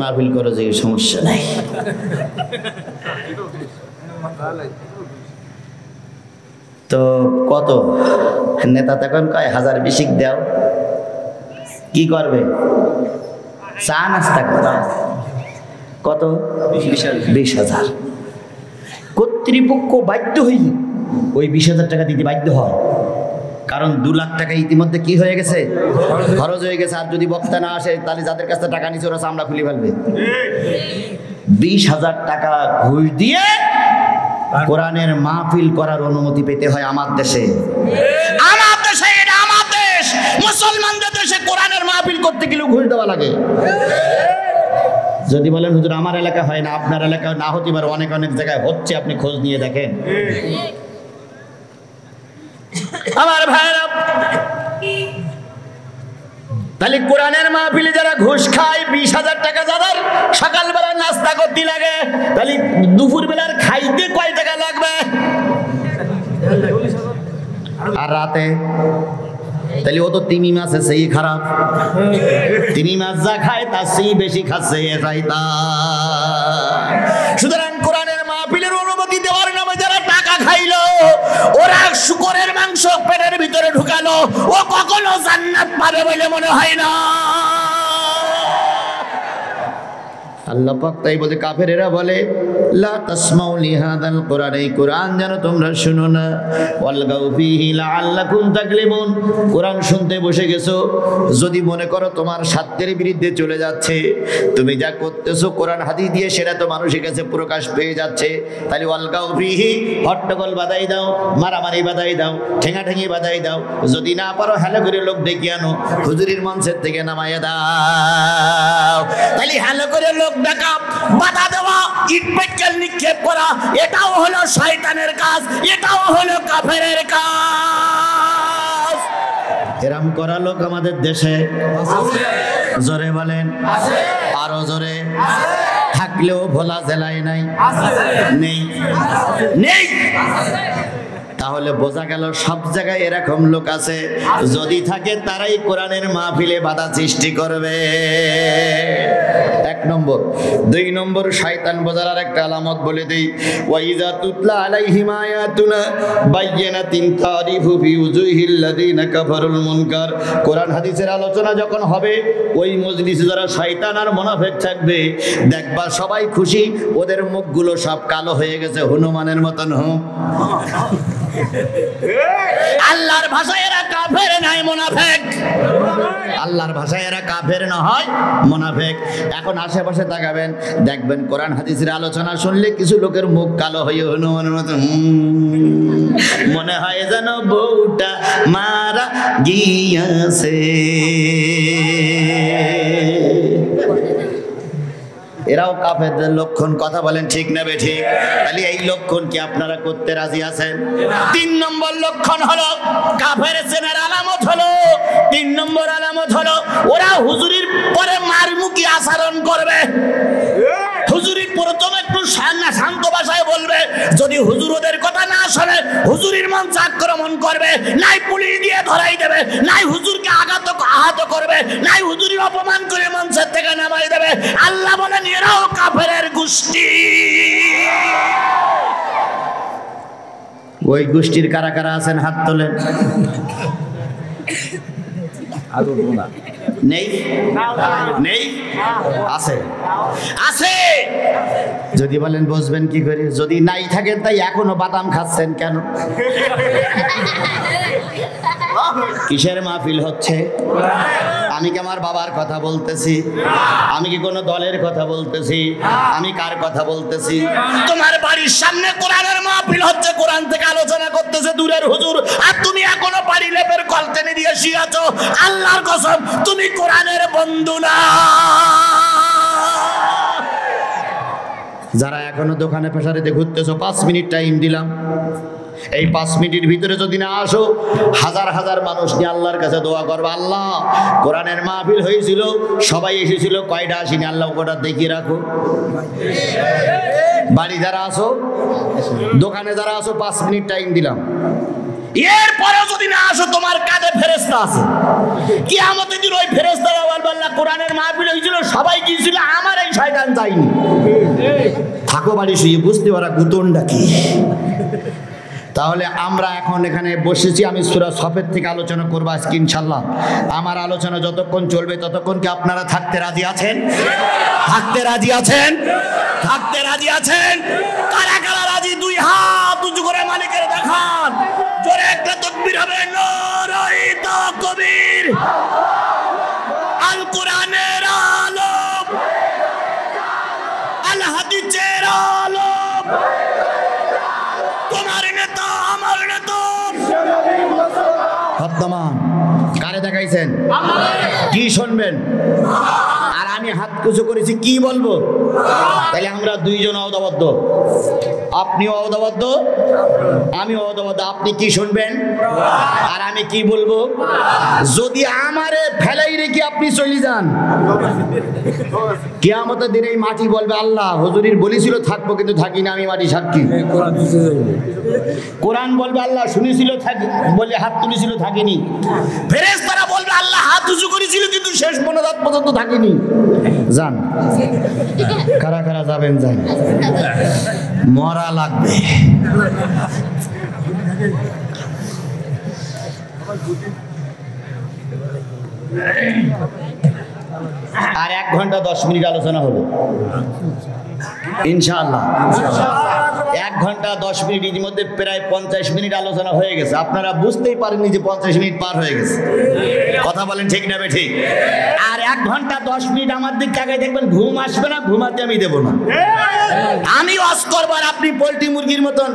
মাহফিল করো, যে সমস্যা নাই। তো কত? নেতা তখন কয় 1020 দাও। কি করবে? চা নাস্তা করা। কত? 20,000। কর্তৃপক্ষ বাধ্য হই ওই 20,000 টাকা দিতে বাধ্য হয়, কারণ 2 লাখ টাকা ইতিমধ্যে কি হয়ে গেছে? খরচ হয়ে গেছে। আর যদি বক্তা না আসে, তাহলে যাদের কাছে টাকা নিচ্ছে ওরা চামড়া খুলে ফেলবে। 20,000 টাকা ঘুষ দিয়ে কোরআনের মাহফিল করার অনুমতি পেতে হয় আমার দেশে। আমার দেশে, এটা আমার দেশ। মুসলমানদের দেশে কোরআনের মাহফিল করতে গেলেও ঘুষ দেওয়া লাগে। যদি বলেন হুজুর আমার এলাকা হয় না, আপনার এলাকায় না হতে পারে, অনেক অনেক জায়গায় হচ্ছে, আপনি খোঁজ নিয়ে দেখেন। আমার ভাইরা, তাহলে কোরআনের মাহফিলে যারা ঘুষ খায়, 20,000 টাকা যাদের সকালবেলা নাস্তা করতে লাগে, তাহলে দুপুর বেলার খাইতে কয় টাকা লাগবে? আর রাতে তাহলে ও তো তিমি মাছ সেই খারাপ, তিমি মাছ যা খায় তার সেই বেশি খাচ্ছে। সুতরাং কোরআনের মাহফিলের অনুমতি দেওয়ার নামে যারা টাকা খাইলো, ওরা শুকরের মাংস পেটের ভিতরে ঢুকালো, ও কখনো জান্নাত পাবে বলে মনে হয় না। আল্লাহ পাক তাই বলে, কাফেরেরা বলে লা তাসমাউ লিহাদাল কুরআন, এই কোরআন যেন তোমরা শুনো না। ওয়ালগাউ ফীহি লাআল্লাকুম তাকলিমুন, কোরআন শুনতে বসে গেছো, যদি মনে করো তোমার স্বার্থের বিরুদ্ধে চলে যাচ্ছে, তুমি যা করতেছো কোরআন হাদিস দিয়ে সেটা তো মানুষের কাছে প্রকাশ পেয়ে যাচ্ছে, তাহলে ওয়ালগাউ ফীহি, হট্টগোল বাধাই দাও, মারামারি বাধাই দাও, ঠেঙাঠেঙি বাধাই দাও। যদি না পারো হ্যালো করে লোক ডেকে আনো, হুজুরির মঞ্চের থেকে নামাইয়া দাও। তাহলে হ্যালো করে লোক ডাকা, বাধা দেওয়া, ইট পাটকেল নিক্ষেপ করা, এটাও হলো শয়তানের কাজ, এটাও হলো কাফেরের কাজ। এরম করা লোক আমাদের দেশে জোরে বলেন, আরো জোরে। থাকলেও ভোলা জেলায় নাই, নেই, নেই। তাহলে বোঝা গেল সব জায়গায় এরকম লোক আছে, যদি থাকে তারাই কোরআনের মাহফিলে বাধা সৃষ্টি করবে। 1 নম্বর। 2 নম্বর, শয়তান বোঝার আরেকটা আলামত বলে দেই। ওয়াইজা তুতলা আলাইহিম আয়াতুনা বাইয়িনাতিন তারিফু ফি উজুহিল লাযিনা কাফারুল মুনকার, কোরআন হাদিসের আলোচনা যখন হবে, ওই মজলিসে যারা শয়তান আর মুনাফিক থাকবে, দেখবা সবাই খুশি, ওদের মুখগুলো সব কালো হয়ে গেছে হনুমানের মতন। আল্লাহর ভাষায় এরা কাফের নাই মুনাফিক, আল্লাহর ভাষায় এরা কাফের না হয় মুনাফিক। এখন আশেপাশে তাকাবেন, দেখবেন কোরআন হাদিসের আলোচনা শুনলে কিছু লোকের মুখ কালো হয়ে হনুমানের মতো, মনে হয় যেন বউটা মারা গিয়াছে। এরাও কাফেরদের লক্ষণ। কথা বলেন ঠিক না বেঠিক? তাহলে এই লক্ষণ কি আপনারা করতে রাজি আছেন? 3 নম্বর লক্ষণ হলো কাফের চেনার আলামত হলো, 3 নম্বর আলামত হলো ওরা হুজুরির পরে মারমুখী আচরণ করবে। হুজুরি প্রথমে একটু শান্ত ভাষায় বলবে, যদি হুজুর ওদের কথা না শোনে হুজুরির মঞ্চে আক্রমণ করবে, নাই পুলিশ দিয়ে ধরাই দেবে, নাই হুজুরকে আহত করবে, নাই হুজুরির অপমান করে মঞ্চের থেকে নামাই দেবে। আল্লাহ বলেন এরাও কাফেরের গোষ্ঠী। ওই গোষ্ঠীর কারা কারা আছেন হাত তোলেন। নেই? নেই? আছে? আছে। যদি বলেন বুঝবেন কি করে? যদি নাই থাকেন তাই এখনো বাদাম খাচ্ছেন কেন? কিসের মাহফিল হচ্ছে? আমি কি আমার বাবার কথা বলতেছি? আমি কি কোনো দলের কথা বলতেছি? আমি কার কথা বলতেছি? তোমার বাড়ির সামনে কোরআনের মাহফিল হচ্ছে, কোরআন থেকে আলোচনা করতেছে দূরের হুজুর, আর তুমি এখনো বাড়ি লেপের কলতেনে দিয়ে শুয়ে আছো। আল্লাহর কসম তুমি কোরআনের বন্ধু না। যারা এখনো দোকানে পেশারিতে ঘুরতেছো, 5 মিনিট টাইম দিলাম, এই 5 মিনিটের ভিতরে যদি না আসো, হাজার হাজার মানুষ নিয়ে আল্লাহর কাছে দোয়া করবে, আল্লাহ কোরআনের মাহফিল হয়েছিল, সবাই এসেছিল, কয়টা আসেনি, আল্লাহ ওটা দেখিয়ে রাখো। বাড়ি যারা আসো, দোকানে যারা আসো, 5 মিনিট টাইম দিলাম, এরপরেও যদি না আসো তোমার কাঁধে ফেরেশতা আছে। কিয়ামতের দিন ওই ফেরেশতারা বলবে, আল্লাহ কোরআনের মাহফিল হয়েছিল, সবাই গিয়েছিল, আমার এই শয়তান যায়নি। থাকো বাড়ি শুয়ে, বুঝতে পারা গুতনটা কি। তাহলে আমরা এখন এখানে বসেছি, আমি সূরা সফের থেকে আলোচনা করবো আজকে ইনশাল্লাহ। আমার আলোচনা যতক্ষণ চলবে ততক্ষণ কি আপনারা থাকতে রাজি আছেন? থাকতে রাজি আছেন? থাকতে রাজি আছেন? কারা কারা রাজি? 2 হাত উঁচু করে মালিকের দেখান। জোরে একটা তাকবীর হবে। নারায়ে তাকবীর। আল কোরআনের আলম, আল হাদিসের আলম, তোমার নেতা আমার নেতা। বর্তমান কারে দেখাইছেন? কি শুনবেন? আর আমি হাত কুচু করেছি, কি বলবো? তাহলে আমরা 2 জন অবদ্ধ, আপনিও অবদ্ধ, আমিও অবদ্ধ। আপনি কি শুনবেন আর আমি কি বলবো? যদি আমারে ফেলাই রেখে আপনি চলে যান, কিয়ামতের দিনে এই মাটি বলবে, আল্লাহ হুজুরির বলেছিল থাকবো, কিন্তু থাকি না, আমি মাটি সাক্ষী। কোরআন বলবে, আল্লাহ শুনেছিল থাকি, বলে হাত তুলেছিল থাকিনি। ফেরেশতারা বলবে, আল্লাহ হাত উঁচু করেছিল, কিন্তু শেষ মোনাজাত পর্যন্ত থাকিনি। যান, কারা কারা যাবেন? যান, মরা লাগবে। আর 1 ঘন্টা 10 মিনিট আলোচনা হলো ইনশাআল্লাহ। 1 ঘন্টা 10 মিনিটের মধ্যে প্রায় 50 মিনিট আলোচনা হয়ে গেছে। আপনারা বুঝতেই পারেননি যে 50 মিনিট পার হয়ে গেছে। কথা বলেন ঠিক না বেঠিক? আর 1 ঘন্টা 10 মিনিট আমার দিক তাকায় দেখবেন, ঘুম আসবে না, ঘুমাতে আমি দেব না। আমি ওয়াজ করব আর আপনি পোল্ট্রি মুরগির মতন।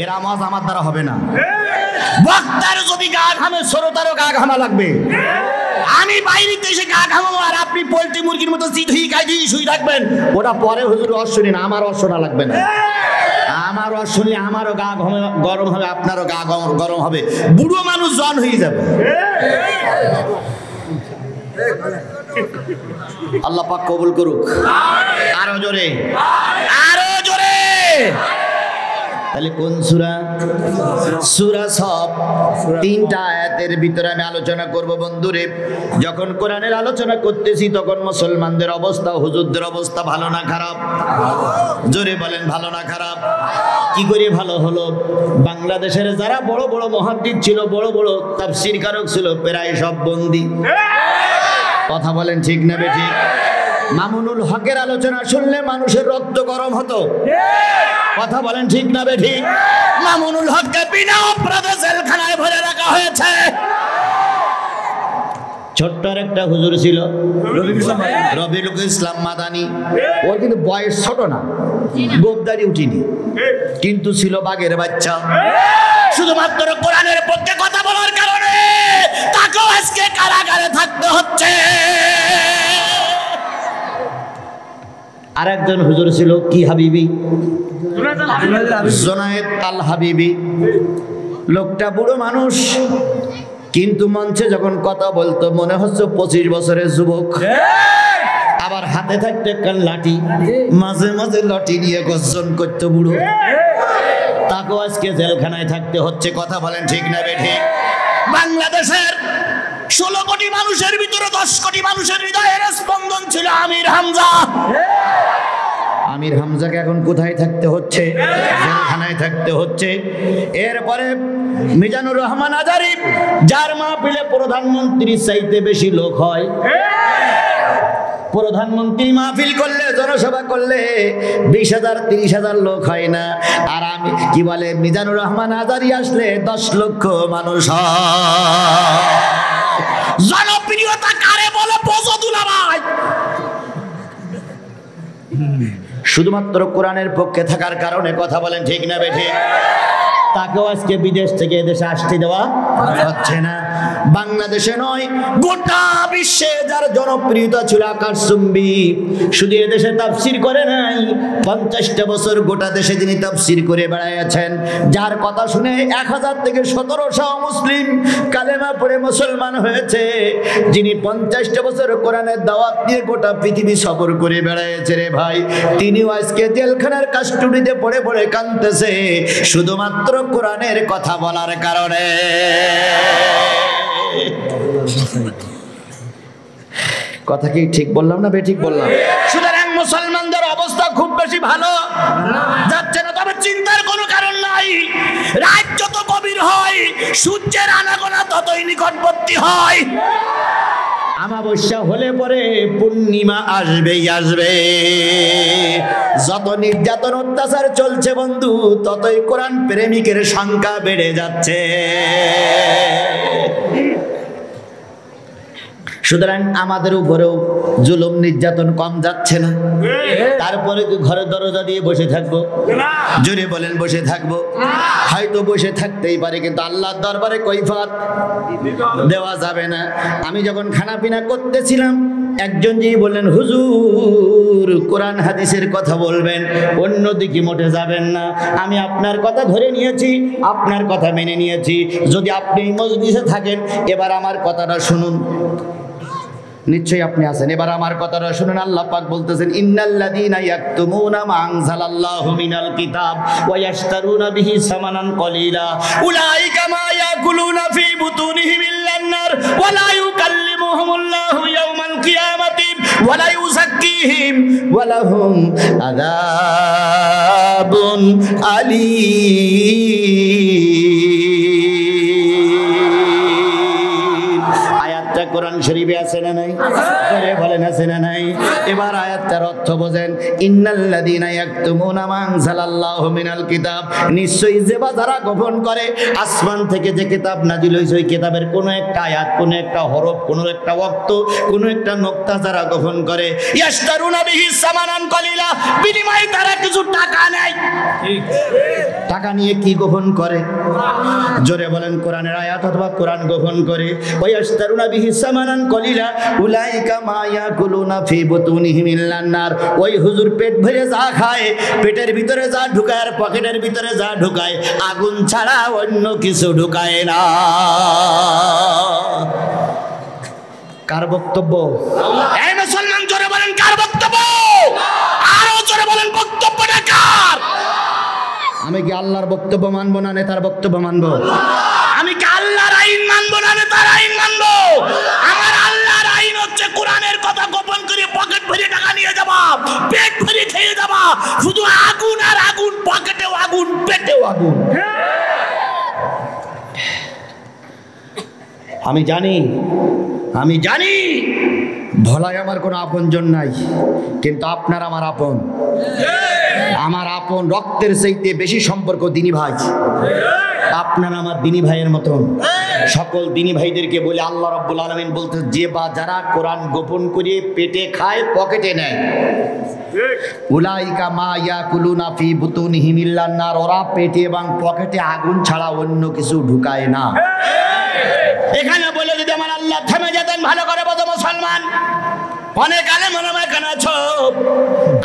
এর আওয়াজ আমার দ্বারা হবে না। বক্তার যদি গা ঘামে, শ্রোতারও গা ঘামা লাগবে। আমি বাইরেতে এসে গা ঘামাবো আর আপনি পোল্ট্রি মুরগির মতো চিঠি খাইতে শুয়ে থাকবেন। ওটা পরে হুজুর ওয়াজ শুনি না, আমার ওয়াজ শোনা লাগবে না। আমার ওয়াজ শুনলে আমারও গা গরম হবে, আপনারও গা গরম হবে, বুড়ো মানুষ জন হয়ে যাবে। আল্লাহ পাক কবুল করুক। আরো জোরে, আরো জোরে। তাহলে কোন সূরা? সূরা সফ। 3টা আয়াতের ভিতরে আমি আলোচনা করব বন্ধুরে। যখন কোরআনের আলোচনা করতেছি তখন মুসলমানদের অবস্থা, হুজুরদের অবস্থা ভালো না খারাপ? জোরে বলেন, ভালো না খারাপ? কি করে ভালো হলো? বাংলাদেশের যারা বড় বড় মুহাদ্দিস ছিল, বড় বড় তাফসীর কারক ছিল, প্রায় সব বন্দী। কথা বলেন ঠিক না বেঠিক? মামুনুল হকের আলোচনা শুনলে মানুষের রক্ত গরম হতো। কথা বলেন ঠিক না বেঠিক? মামুনুল হককে বিনা অপরাধে জেলখানায় ভরে রাখা হয়েছে। ছোট্ট একটা হুজুর ছিল, রবিউল ইসলাম মাদানী। ওর কিন্তু বয়স ছোট না, গোবদারি উঠিনি, কিন্তু ছিল বাঘের বাচ্চা। শুধুমাত্র কোরআনের পক্ষে কথা বলার কারণে তাকেও আজকে কারাগারে থাকতে হচ্ছে। আরেকজন হুজুর ছিল কি হাবিবি, জুনায়েদ আল হাবিবি। লোকটা বুড়ো মানুষ, কিন্তু মঞ্চে যখন কথা বলতো মনে হচ্ছে 25 বছরের যুবক। আবার হাতে থাকতো একটা লাঠি, মাঝে মাঝে লাঠি নিয়ে গর্জন করতো বুড়ো। তাকেও আজকে জেলখানায় থাকতে হচ্ছে। কথা বলেন ঠিক না বেঠিক? বাংলাদেশের 16 কোটি মানুষের ভিতরে 10 কোটি মানুষের হৃদয়ের স্পন্দন ছিল আমির হামজা। আমির হামজাকে এখন কোথায় থাকতে হচ্ছে? জেলখানায় থাকতে হচ্ছে। এরপরে মিজানুর রহমান আজারি, যার মাহফিলে প্রধানমন্ত্রীর চাইতে বেশি লোক হয়। প্রধানমন্ত্রী মাহফিল করলে, জনসভা করলে 20,000 30,000 লোক হয় না। আর আমি কি বলে, মিজানুর রহমান আজারি আসলে 10 লক্ষ মানুষ হয়। জনপ্রিয়তা কারে বলে বোঝো দুলাভাই? শুধুমাত্র কোরআনের পক্ষে থাকার কারণে। কথা বলেন ঠিক না বেঠিক? তাকেও আজকে বিদেশ থেকে এদেশে আসতে দেওয়া হচ্ছে না। বাংলাদেশে নয়, গোটা বিশ্বে যার জনপ্রিয়তা ছিল আকাশচুম্বী, শুধু এদেশে তাফসির করে নাই, 50টা বছর গোটা দেশে যিনি তাফসির করে বেড়াইয়াছেন, যার কথা শুনে 1000 থেকে 1700 মুসলিম কালেমা পড়ে মুসলমান হয়েছে, যিনি 50টা বছর কোরআনের দাওয়াত দিয়ে গোটা পৃথিবী সফর করে বেড়াইছে রে ভাই, তিনিও আজকে জেলখানার কাস্টডিতে পড়ে পড়ে কাঁদতেছে, শুধুমাত্র কোরআনের কথা বলার কারণে। কথা কি ঠিক বললাম না বেঠিক বললাম? সুতরাং মুসলমানদের অবস্থা খুব বেশি ভালো যাচ্ছে না, তবে চিন্তার কোনো কারণ নাই। রাত যত গভীর হয়, সূর্যের আনাগোনা ততই নিকটবর্তী হয়। আমাবস্যা হলে পরে পূর্ণিমা আসবেই আসবে। যত নির্যাতন অত্যাচার চলছে বন্ধু, ততই কোরআন প্রেমিকের সংখ্যা বেড়ে যাচ্ছে। সুতরাং আমাদের উপরেও জুলুম নির্যাতন কম যাচ্ছে না। তারপরে ঘরের দরজা দিয়ে বসে থাকবো? জোরে বলেন বসে থাকবো? হয়তো বসে থাকতেই পারে, কিন্তু আল্লাহর দরবারে কৈফিয়ত দেওয়া যাবে না। আমি যখন খানা পিনা করতেছিলাম, একজন জি বললেন, হুজুর কোরআন হাদিসের কথা বলবেন, অন্যদিকে মোটে যাবেন না। আমি আপনার কথা ধরে নিয়েছি, আপনার কথা মেনে নিয়েছি। যদি আপনি মজলিসে থাকেন, এবার আমার কথাটা শুনুন। নিশ্চয়ই আপনি আছেন, এবার আমার কথাটা শুনুন। আল্লাহ পাক বলতেছেন, ইন্নাল্লাযীনা ইয়াকতুমুনা মা আনজালাল্লাহু মিনাল কিতাব ওয়া ইয়াশতারুনা বিহি সামানান কলিলা উলাইকা মা ইয়াকুলুনা ফি বুতুনিহিম ইল্লান নার ওয়া লা ইউকাল্লিমুহুমুল্লাহু ইয়াওমাল কিয়ামাতি ওয়া লা ইউযাক্কিহিম ওয়া লাহুম আযাবুন আলীম। আয়াতটা কোরআন শরীফে আছে না নাই? করে বলেন আছে না নাই? এবার আয়াতটার অর্থ বোঝেন। ইন্নাল্লাযীনা ইয়াকতুমুনা মা আনজালাল্লাহু মিনাল কিতাব, নিশ্চয়ই যে বা যারা গোপন করে আসমান থেকে যে কিতাব নাজিল হয়েছে, ওই কিতাবের কোনো একটা আয়াত, কোনো একটা হরফ, কোনো একটা ওয়াক্ত, কোনো একটা নোক্তা যারা গোপন করে, ইয়াশতারুনা বিহি সামানান কলিলা, বিনিময়ে তারা কিছু টাকা নেয়। টাকা নিয়ে কি গোপন করে? জোরে বলেন কোরআনের আয়াত অথবা কোরআন গোপন করে। ওয়া ইয়াশতারুনা বিহি সামানান কলিলা উলাইকা মা ইয়াকুলুনা ফি বুতুনিহিম ইল্লান নার। ওই হুজুর পেট ভরে যা খায়, পেটের ভিতরে যা ঢুকায় আর পকেটের ভিতরে যা ঢুকায়, আগুন ছাড়া অন্য কিছু ঢুকায় না। কার বক্তব্য? এই মুসলমান জোরে বলেন কার বক্তব্য? আরো জোরে বলেন বক্তব্যটা কার? আমি কি আল্লাহর বক্তব্য মানবো না নেতার বক্তব্য মানবো? আমি কি আল্লাহর আইন মানবো না নেতার আইন মানবো? আমার আল্লাহর আইন হচ্ছে কোরআনের কথা গোপন করে পকেট ভরে টাকা নিয়ে যাবা, পেট ভরে খেয়ে যাবা, শুধু আগুন আর আগুন, পকেটেও আগুন, পেটেও আগুন। আমি জানি ভোলায় আমার কোনো আপনজন নাই, কিন্তু আপনার আমার আপন। আমার আপন রক্তের চাইতে বেশি সম্পর্ক দিনী ভাই। আপনার আমার দিনী ভাইয়ের মতন। সকল দিনী ভাইদেরকে বলে আল্লাহ রাব্বুল আলামিন বলতে, যে বা যারা কোরআন গোপন করে পেটে খায়, পকেটে নেয়, উলাইকা মা ইয়াকুলুনা ফি বুতুনিহিম ইল্লান নার, ওরা পেটে এবং পকেটে আগুন ছাড়া অন্য কিছু ঢুকায় না। এখানে বলে যদি আমার আল্লাহ থেমে যেতেন, ভালো করে বোঝো মুসলমান, অনেক আলেম ওলামা এখানে আছো,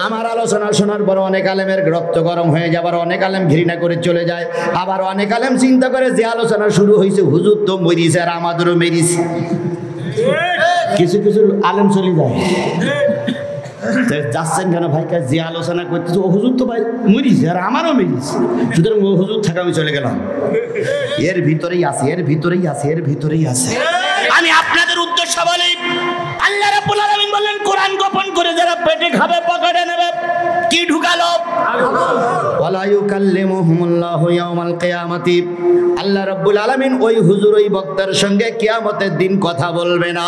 আমার আলোচনা শোনার পর অনেক আলেমের রক্ত গরম হয়ে যাবার, অনেক আলেম ঘৃণা করে চলে যায়, আবার অনেক আলেম চিন্তা করে যে আলোচনা শুরু হয়েছে হুজুর তো মরিছে আর আমাদেরও মেরিছে। কিছু কিছু আলেম চলে যায়, যাচ্ছেন কেন ভাই, যে আলোচনা করতেছে ও হুজুর তো ভাই মরিছে আর আমারও মেরিছে, সুতরাং ও হুজুর থাকা আমি চলে গেলাম। এর ভিতরেই আছে, এর ভিতরেই আছে, এর ভিতরেই আছে। আমি আপনাদের উদ্দেশ্য বলি, আল্লাহ রাব্বুল আলামিন বললেন কোরআন গোপন করে যারা পেটে খাবে পকেটে নেবে, কি ঢুকালো? ওয়ালা ইউকাল্লিমুহুমুল্লাহু ইয়াওমাল কিয়ামাতি, আল্লাহ রাব্বুল আলামিন ওই হুজুর ওই বক্তার সঙ্গে কিয়ামতের দিন কথা বলবে না।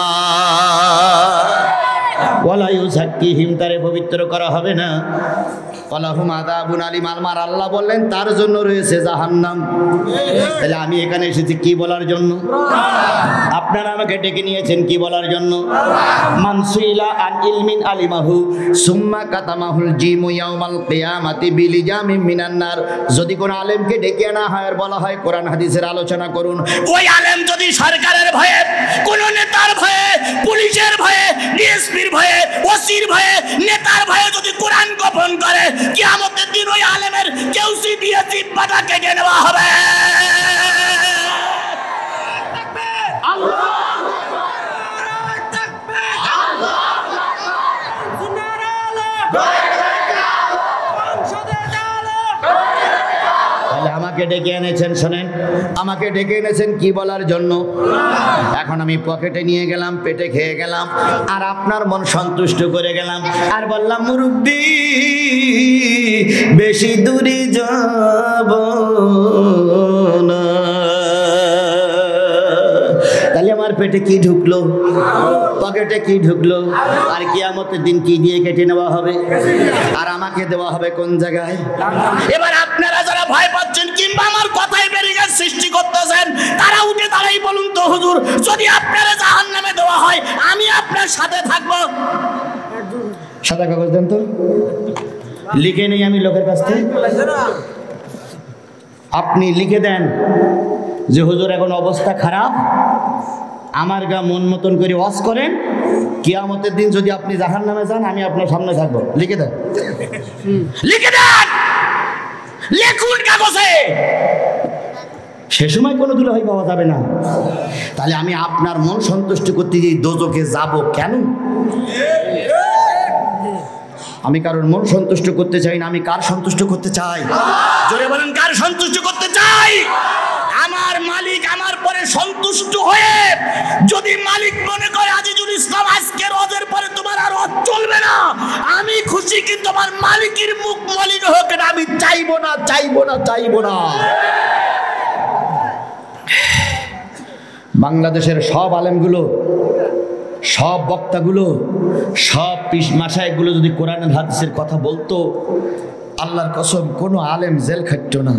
ওয়ালা ইউযাক্কিহিম, তারে পবিত্র করা হবে না। ওয়ালাহুম আযাবুন আলীম, আল্লাহ বললেন তার জন্য রয়েছে জাহান্নাম। তাহলে আমি এখানে এসেছি কি বলার জন্য? আপনারা আমাকে ডেকে নিয়েছেন কি বলার জন্য? মানসুইলা আন ইলমিন আলিমাহু সুম্মা কাতামাহুল জিমু ইয়াউমাল কিয়ামাতি বিলিজামিন মিনান নার। যদি কোন আলেমকে ডেকে আনা হয় আর বলা হয় কোরআন হাদিসের আলোচনা করুন, ওই আলেম যদি সরকারের ভয়ে, কোন নেতার ভয়ে, পুলিশের ভয়ে, ডিএসপির ভয়ে, ওসির ভয়ে, নেতার ভয়ে যদি কোরআন গোপন করে, কিয়ামতের দিন ওই আলেমের কেউসি দিয়ে জিহ্বাটা কেটে নেওয়া হবে। আমাকে ডেকে এনেছেন, শোনেন, আমাকে ডেকে এনেছেন কি বলার জন্য? এখন আমি পকেটে নিয়ে গেলাম, পেটে খেয়ে গেলাম, আর আপনার মন সন্তুষ্ট করে গেলাম, আর বললাম মুরব্বি বেশি দূরে যাব না। তাহলে আমার পেটে কি ঢুকলো, পকেটে কি ঢুকলো, আর কিয়ামতের দিন কি দিয়ে কেটে নেওয়া হবে? আর আমাকে দেওয়া হবে কোন জায়গায়? এবার আপনারা যারা ভয় পাচ্ছেন কিংবা আমার কথায় বেরিয়ে সৃষ্টি করতেছেন, তারা উঠে দাঁড়াই বলুন তো হুজুর, যদি আপনারা জাহান্নামে দেওয়া হয় আমি আপনার সাথে থাকবো। সাদা কাগজ দেন তো, লিখে নেই আমি লোকের কাছ থেকে। আপনি লিখে দেন যে হুজুর এখন অবস্থা খারাপ, আমার গা মন মতন করে ওয়াজ করেন, কিয়ামতের দিন যদি আপনি জাহান্নামে যান আমি আপনার সামনে থাকবো। লিখে দেন, লিখে দেন, লিখুন কাগজে। সে সময় কোনো দুলাভাই পাওয়া যাবে না। তাহলে আমি আপনার মন সন্তুষ্ট করতে গিয়ে দোজখে যাব কেন? আমি কারোর মন সন্তুষ্ট করতে চাই না, আমি কার সন্তুষ্ট করতে চাই? জোরে বলেন, কার সন্তুষ্ট করতে চাই? আমার মালিক আমার পরে সন্তুষ্ট হয়ে, যদি মালিক মনে করে আজিজুল ইসলাম আজকের ওদের পরে তোমার আর চলবে না, আমি খুশি, কিন্তু আমার মালিকের মুখ মলিন হোক না আমি চাইবো না, চাইবো না, চাইবো না। বাংলাদেশের সব আলেমগুলো, সব বক্তাগুলো, সব মাশায়েখগুলো যদি কোরআন হাদিসের কথা বলতো, আল্লাহর কসম কোনো আলেম জেল খাটতো না।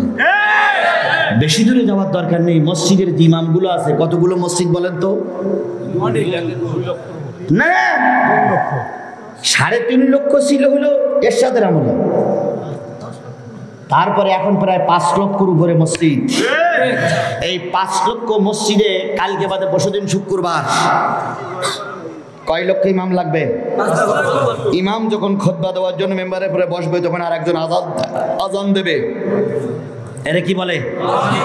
বেশি দূরে যাওয়ার দরকার নেই। মসজিদের যে ইমামগুলো আছে, কতগুলো মসজিদ বলেন তো? না, 3.5 লক্ষ ছিল হলো এরশাদের আমলে, তারপরে এখন প্রায় 5 লক্ষর উপরে মসজিদ। এই 5 লক্ষ মসজিদে কালকে বাদে পরশুদিন শুক্রবার কয় লক্ষ ইমাম লাগবে? ইমাম যখন খুতবা দেওয়ার জন্য মেম্বারের পরে বসবে, তখন আর একজন আজান দেবে, এরা কি বলে?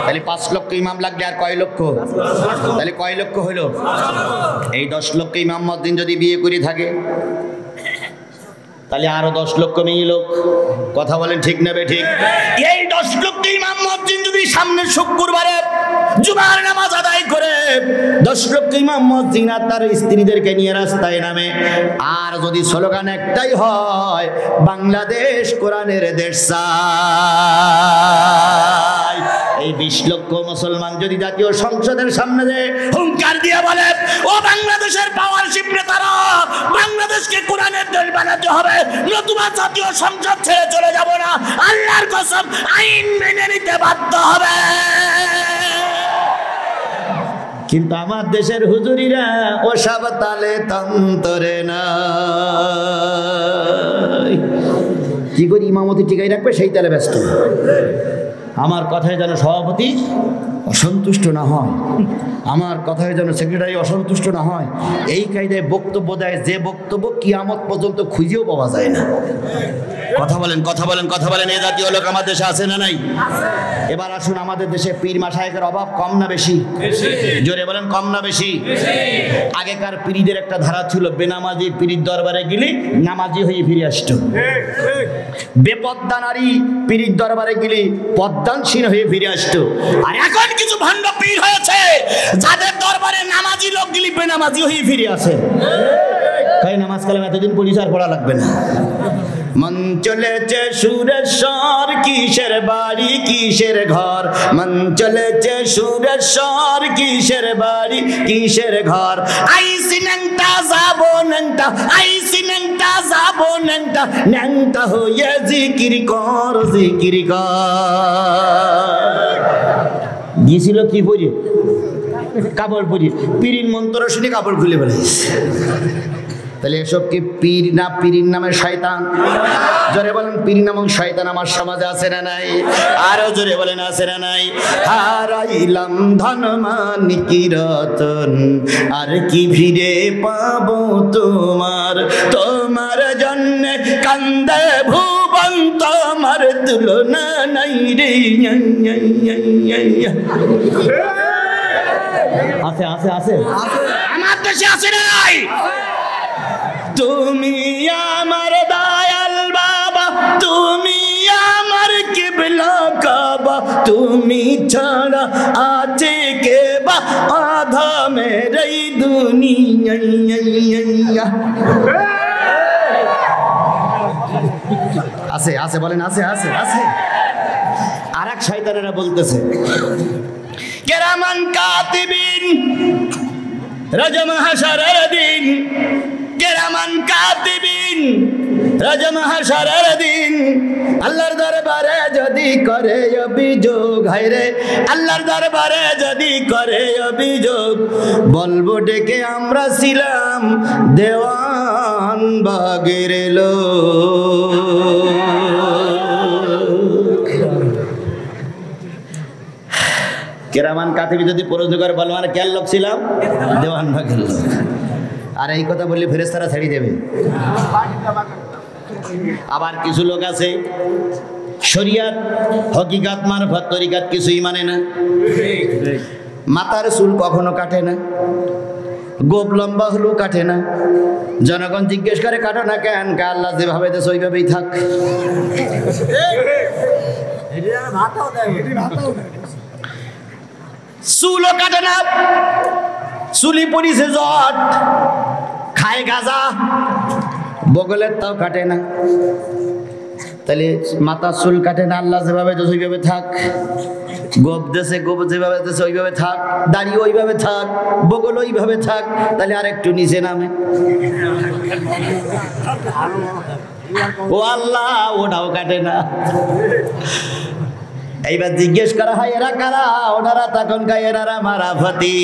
তাহলে 5 লক্ষ ইমাম লাগবে, আর কয় লক্ষ? তাহলে কয় লক্ষ হইল? এই 10 লক্ষ ইমাম মুয়াজ্জিন যদি বিয়ে করে থাকে, তাহলে আরো 10 লক্ষ মেয়ে লোক। কথা বলেন ঠিক নেবে ঠিক? এই 10 লক্ষ ইমাম মুয়াজ্জিন যদি সামনে শুক্রবারে জুমার নামাজ আদায় করে 10 লক্ষ ইমাম মুয়াজ্জিন আর তার স্ত্রীদেরকে নিয়ে রাস্তায় নামে, আর যদি স্লোগান একটাই হয়, বাংলাদেশ কোরআনের দেশ চাই, এই 20 লক্ষ মুসলমান যদি জাতীয় সংসদের সামনে যে হুঙ্কার দিয়ে বলে, ও বাংলাদেশের পাওয়ারশিপ নেতারা, বাংলাদেশকে কোরআনের দেশ বানাতে হবে, নতুবা জাতীয় সংসদ ছেড়ে চলে যাব না, আল্লাহর কসম আইন মেনে নিতে বাধ্য হবে। কিন্তু আমার দেশের হুজুরিরা ওসব তালে তন্তরে না, কি করি ইমামতি টিকাই রাখবে সেই তালে ব্যস্ত। আমার কথায় যেন সভাপতি অসন্তুষ্ট না হয়, আমার কথায় যেন সেক্রেটারি অসন্তুষ্ট না হয়। এই কায়দায় বক্তব্য দেয়, যে বক্তব্য কিয়ামত পর্যন্ত খুঁজেও পাওয়া যায় না। কথা বলেন, কথা বলেন, কথা বলেন। এ জাতীয় লোক আমাদের দেশে আছে না নাই? এবার আসুন, আমাদের দেশে পীর মাশায়েখের অভাব কম না বেশি? জোরে বলেন, কম না বেশি? আগেকার পীরদের একটা ধারা ছিল, বেনামাজি পীরের দরবারে গেলে নামাজি হয়ে ফিরে আসতো। বেপদ্দা নারী পীরের দরবারে গেলে পদ্মানসীন হয়ে ফিরে আসতো। আর এখন কিছু ভণ্ড পীর হয়েছে, যাদের দরবারে নামাজি লোক গেলে বেনামাজি হয়ে ফিরে আসে। তাই নামাজ কালাম এতদিন পরিচয় পড়া লাগবে না। মন চলেছে সুরেশ্বর, কিসের বাড়ি কিসের ঘর। মন চলেছে সুরেশ্বর, কিসের বাড়ি কিসের ঘর। আইসি ন্যাংটা যাবো ন্যাংটা, আইসি ন্যাংটা যাবো ন্যাংটা, ন্যাংটা হয়ে জিকির কর, জিকির কর। গিয়েছিল কি পরে? কাপড় পরে। পীরিন মন্ত্র শুনে কাপড় খুলে বেড়াইছে। তাহলে এসব কি পীর না পীরির নামে শয়তান? জোরে বলেন, পীর নামক শয়তান আমার সমাজে আছে না নাই? আরো জোরে বলেন, আছে না নাই? হারাইলাম ধন মানিকি রতন, আর কি ফিরে পাবো তোমার। তোমার জন্য কান্দে ভুবন, তোমার তুলনা নাই রে। আছে আছে আছে আমার দেশে আছে না নাই? তুমি আমার দয়াল বাবা, তুমি আমার কিবলা কাবা, তুমি ছাড়া আছে কে বা আধা মেরে দুনিয়া। আছে আছে বলেন, আছে আছে আছে। আর এক শয়তানেরা বলতেছে, কেরামান কাতিবিন রাজম হাশারের দিন, কেরামান কাতিবিন রাজম হাশারের দিন। আল্লাহর দরবারে যদি করে অভিযোগ, হায়রে আল্লাহর দরবারে যদি করে অভিযোগ, বলবো ডেকে আমরা ছিলাম দেওয়ান বাগের লোক। কেরামান কাতিবি যদি প্রশ্ন করে, বলবো মানে কেন লোক ছিলাম? দেওয়ান বাগের লোক। আর এই কথা বললে ফেরেশতারা ছেড়ে দেবে। আবার কিছু লোক আছে শরিয়ত হকিকত মারফত তরিকাত কিছুই মানে না। মাথার চুল কখনো কাটে না, গোপ লম্বা হলেও কাটে না। জনগণ জিজ্ঞেস করে কাটো না কেন? আল্লাহ যেভাবে দেশ ওইভাবেই থাক। চুলও কাটে না, চুলি পরিছে জট, খায় গাঁজা, বগলের তাও কাটে না। তাহলে মাথার চুল কাটে না, আল্লাহ যেভাবে দেশ ওইভাবে থাক। গোপ দেশে গোপ যেভাবে দেশে ওইভাবে থাক, দাড়ি ওইভাবে থাক, বগল ওইভাবে থাক। তাহলে আর একটু নিচে নামে, ও আল্লাহ ওটাও কাটে না। এইবার জিজ্ঞেস করা হয়, এরা কারা? ওনারা তখন গায়ে এনারা মারাফতি।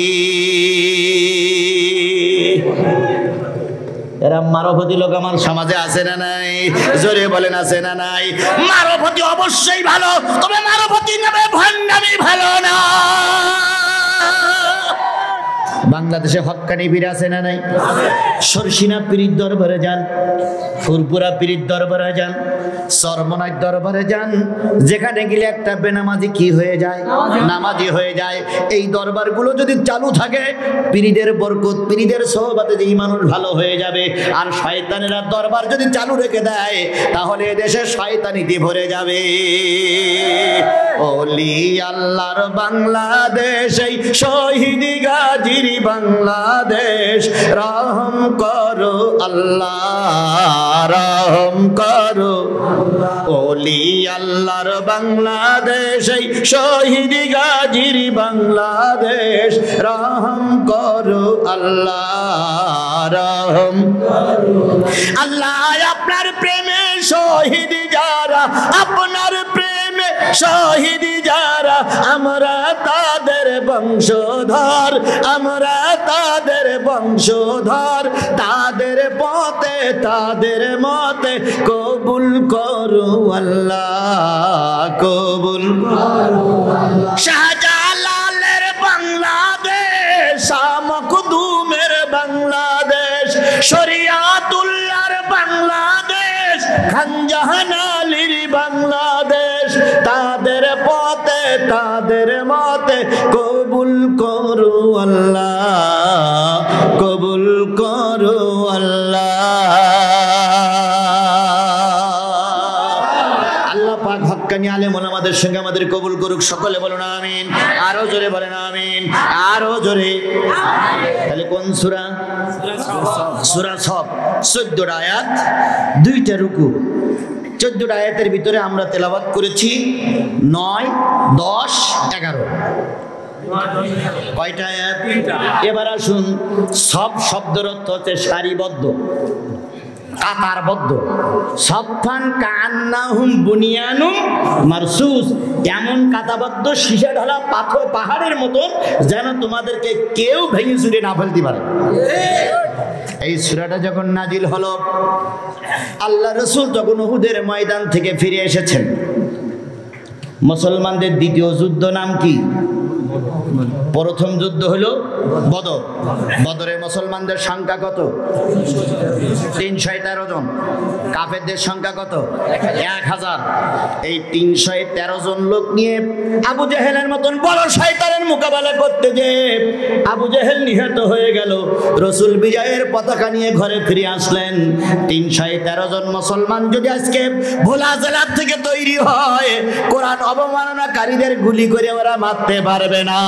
এরা মারফতি লোক আমার সমাজে আছে না নাই? জোরে বলেন, আছে না নাই? মারফতি অবশ্যই ভালো, তবে মারফতি নামে ভণ্ডামি ভালো না। বাংলাদেশে হক্কানি পীর আছে না নাই? সরসিনা পীরের দরবারে যান, ফুরপুরা পীরের দরবারে যান, সরমনার দরবারে যান, যেখানে গেলে একটা বেনামাজি কি হয়ে যায়? নামাজি হয়ে যায়। এই দরবারগুলো যদি চালু থাকে, পীরদের বরকত, পীরদের সোহবতে যে মানুষ ভালো হয়ে যাবে। আর শয়তানেরা দরবার যদি চালু রেখে দেয়, তাহলে এদেশে শয়তানিতে ভরে যাবে। ওলি আল্লাহর বাংলাদেশ, এই শহীদ গাজীর বাংলাদেশ, রহম করো আল্লাহ, রহম করো। ওলি আল্লাহর বাংলাদেশ, এই শহীদ গাজীর বাংলাদেশ, রহম করো আল্লাহ, রহম করো আল্লাহ। আপনার প্রেমে শহীদ যারা, আপনার প্রেমে শহীদ যারা আমরা তাদের বংশধর, আমরা তাদের বংশধর, তাদের পথে তাদের মতে কবুল করো আল্লাহ, কবুল করো আল্লাহ। শাহজালালের বাংলাদেশ, শাহ মখদুমের বাংলাদেশ, শরিয়াতুল্লাহর বাংলাদেশ, খান জাহান আলীর বাংলাদেশ, তাদের পথে তাদের মতে কবুল করো আল্লাহ, কবুল করো আল্লাহ। আল্লাহ পাক হক্কানি আলেম ওলামাদের সঙ্গে আমাদের কবুল করুক, সকলে বলুন আমিন। আরো জোরে বলেন আমিন, আরো জোরে। তাহলে কোন সূরা? সূরা সফ, 14টা আয়াত, 2টা রুকু। 14টা আয়াতের ভিতরে আমরা তেলাওয়াত করেছি 9, 10, 11। কয়টা আয়াত? এবার আসুন, সব শব্দের অর্থ হচ্ছে সারিবদ্ধ, কাতারবদ্ধ। সফান কান্নাহুম বুনিয়ানুম মারসুস, এমন কাতাবদ্ধ সীসা ঢালা পাথর পাহাড়ের মতন যেন তোমাদেরকে কেউ ভেঙে চুরে না ফেলতে পারে। এই সূরাটা যখন নাজিল হলো, আল্লাহ রাসূল যখন উহুদের ময়দান থেকে ফিরে এসেছেন, মুসলমানদের দ্বিতীয় যুদ্ধ নাম কি? প্রথম যুদ্ধ হলো বদর। বদরে মুসলমানদের সংখ্যা কত? 313 জন। কাফেরদের সংখ্যা কত? 1000। এই 313 জন লোক নিয়ে আবু জেহেলের মতন বড় শয়তানের মোকাবেলা করতে যে আবু জেহেল নিহত হয়ে গেল। রাসূল বিজয়ের পতাকা নিয়ে ঘরে ফিরে আসলেন। 313 জন মুসলমান যদি আজকে ভোলা জেলার থেকে তৈরি হয়, কোরআন অবমাননাকারীদের গুলি করে ওরা মারতে পারবে না।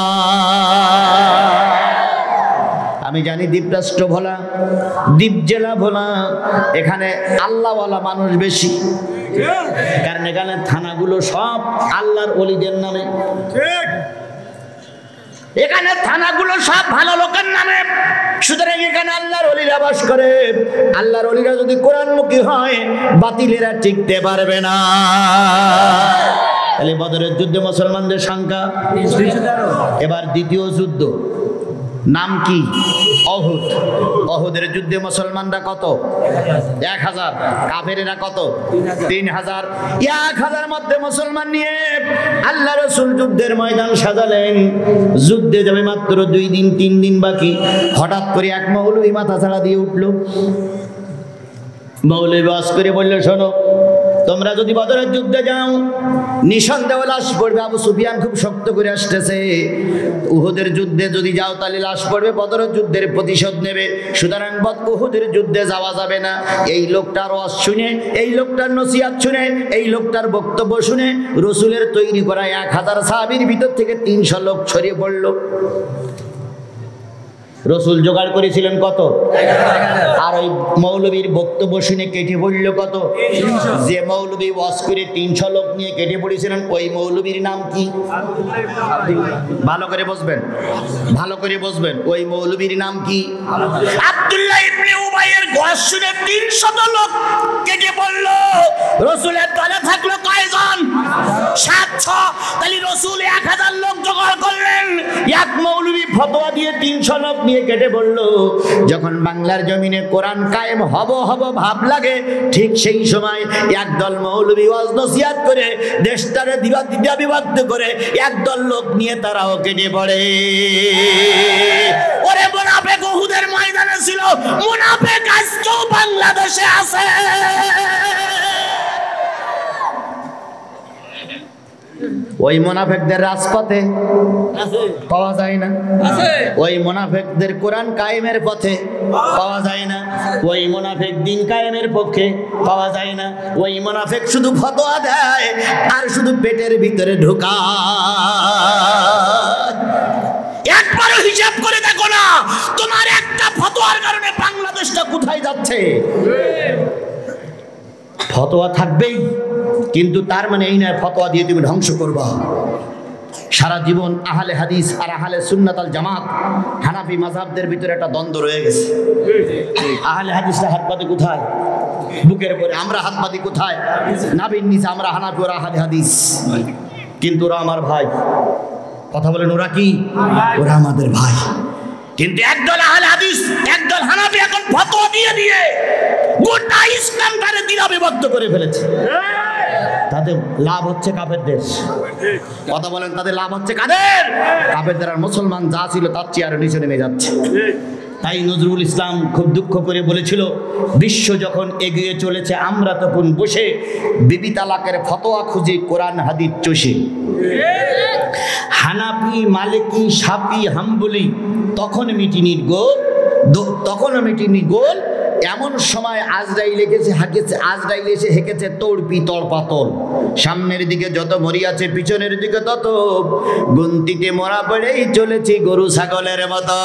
আমি জানি দ্বীপরাষ্ট্র ভোলা, দ্বীপ জেলা ভোলা, এখানে আল্লাহওয়ালা মানুষ বেশি, কারণ এখানে থানাগুলো সব আল্লাহর ওলিদের নামে। এখানে থানাগুলো সব ভালো লোকের নামে, সুতরাং এখানে আল্লাহর ওলিরা বাস করে। আল্লাহর ওলিরা যদি কোরআনমুখী হয়, বাতিলেরা টিকতে পারবে না। তাহলে বদরের যুদ্ধে মুসলমানদের সংখ্যা 313। এবার দ্বিতীয় যুদ্ধ নাম কি? অহুদ। অহুদের যুদ্ধে মুসলমানরা কত? 1000। কাফেরেরা কত? 3000। 1000 মধ্যে মুসলমান নিয়ে আল্লাহ রাসূল যুদ্ধের ময়দান সাজালেন। যুদ্ধে যাবে মাত্র 2 দিন 3 দিন বাকি, হঠাৎ করে এক মৌলবী মাথা ছাড়া দিয়ে উঠলো। মৌলবী বাস করে বলল, শোনো, তোমরা যদি বদরের যুদ্ধে যাও, নিঃসন্দেহে লাশ পড়বে। আবু সুফিয়ান খুব শক্ত করে আসতেছে। উহুদের যুদ্ধে যদি যাও তাহলে লাশ পড়বে, বদরের যুদ্ধের প্রতিশোধ নেবে, সুতরাং উহুদের যুদ্ধে যাওয়া যাবে না। এই লোকটার ওয়াজ শুনে, এই লোকটার নসিহত শুনে, এই লোকটার বক্তব্য শুনে রাসূলের তৈরি করা 1000 সাহাবীর ভিতর থেকে 300 লোক ছড়িয়ে পড়ল। রাসূল জোগাড় করেছিলেন কত? 1000। আর ওই মৌলবীর বক্তব্য শুনে কেটে পড়ল কত? 300। যে মৌলবী ওয়াজ করে 300 লোক নিয়ে কেটে পড়েছিলেন, ওই মৌলবীর নাম কি? ভালো করে বসবেন, ভালো করে বসবেন। ওই মৌলবীর নাম কি? আব্দুল্লাহ ইবনে উবাইয়ের ওয়াজ শুনে 300 লোক কেটে পড়ল। রাসূলের দলে থাকলো কয়জন? 700। তাহলে রাসূল 1000 লোক জোগাড় করলেন, এক মৌলবী ফতোয়া দিয়ে 300 লোক নিয়ে কেটে পড়ল। যখন বাংলার জমিনে কোরআন কায়েম হব ভাব লাগে, ঠিক সেই সময় একদল মৌলবী ওয়াজ নসিহত করে দেশটারে বিভক্ত করে একদল লোক নিয়ে তারাও কেটে পড়ে। ওরে মুনাফিক উহুদের ময়দানে ছিল, মুনাফিক আজকেও বাংলাদেশে আছে। ওই মুনাফিকদের রাজপথে পাওয়া যায় না, ওই মুনাফিকদের কোরআন কায়েমের পথে পাওয়া যায় না, ওই মুনাফিক দিন কায়েমের পক্ষে পাওয়া যায় না। ওই মুনাফিক শুধু ফতোয়া দেয় আর শুধু পেটের ভিতরে ঢোকায়। একবারও হিসাব করে দেখো না, তোমার একটা ফতোয়ার কারণে বাংলাদেশটা কোথায় যাচ্ছে। ফতোয়া থাকবেই, কিন্তু তার মানে এই নয় ফতোয়া দিয়ে তুমি ধ্বংস করবা। সারা জীবন আহলে হাদিস আর আহলে সুন্নাত আল জামাত হানাফি মাযহাবদের ভিতরে একটা দ্বন্দ্ব রয়ে গেছে। আহলে হাদিসরা হাত পাতে কোথায়? বুকের উপরে। আমরা হাত পাতি কোথায়? নাভির নিচে। আমরা হানাফি আর আহলে হাদিস। কিন্তু ওরা আমার ভাই। কথা বলেন, ওরা কি? ওরা আমাদের ভাই। কিন্তু একদল আহলে হাদিস, একদল হানাফি এখন ফতোয়া দিয়ে দিয়ে গোটা ইসলামটারে দ্বিধা বিভক্ত করে ফেলেছে। তাদের লাভ হচ্ছে কাফেরদের। কথা বলেন, তাদের লাভ হচ্ছে কাদের? কাফেরদের। আর মুসলমান যা ছিল তার চেয়ে আরো নিচে নেমে যাচ্ছে। তাই নজরুল ইসলাম খুব দুঃখ করে বলেছিল, বিশ্ব যখন এগিয়ে চলেছে আমরা তখন বসে বিবি তালাকের ফতোয়া খুঁজে কোরআন হাদিস চষে। হানাফি, মালিকি, শাফি, হাম্বলি তখন মিটিনির গোল, তখনও মিটিনির গোল। এমন সময় আজরাইল আজরাইল এসে হেঁকেছে তড়পি তড়পাতল। সামনের দিকে যত মরি আছে, পিছনের দিকে তত গুনতিতে মরা পড়েই চলেছি গরু ছাগলের মতো।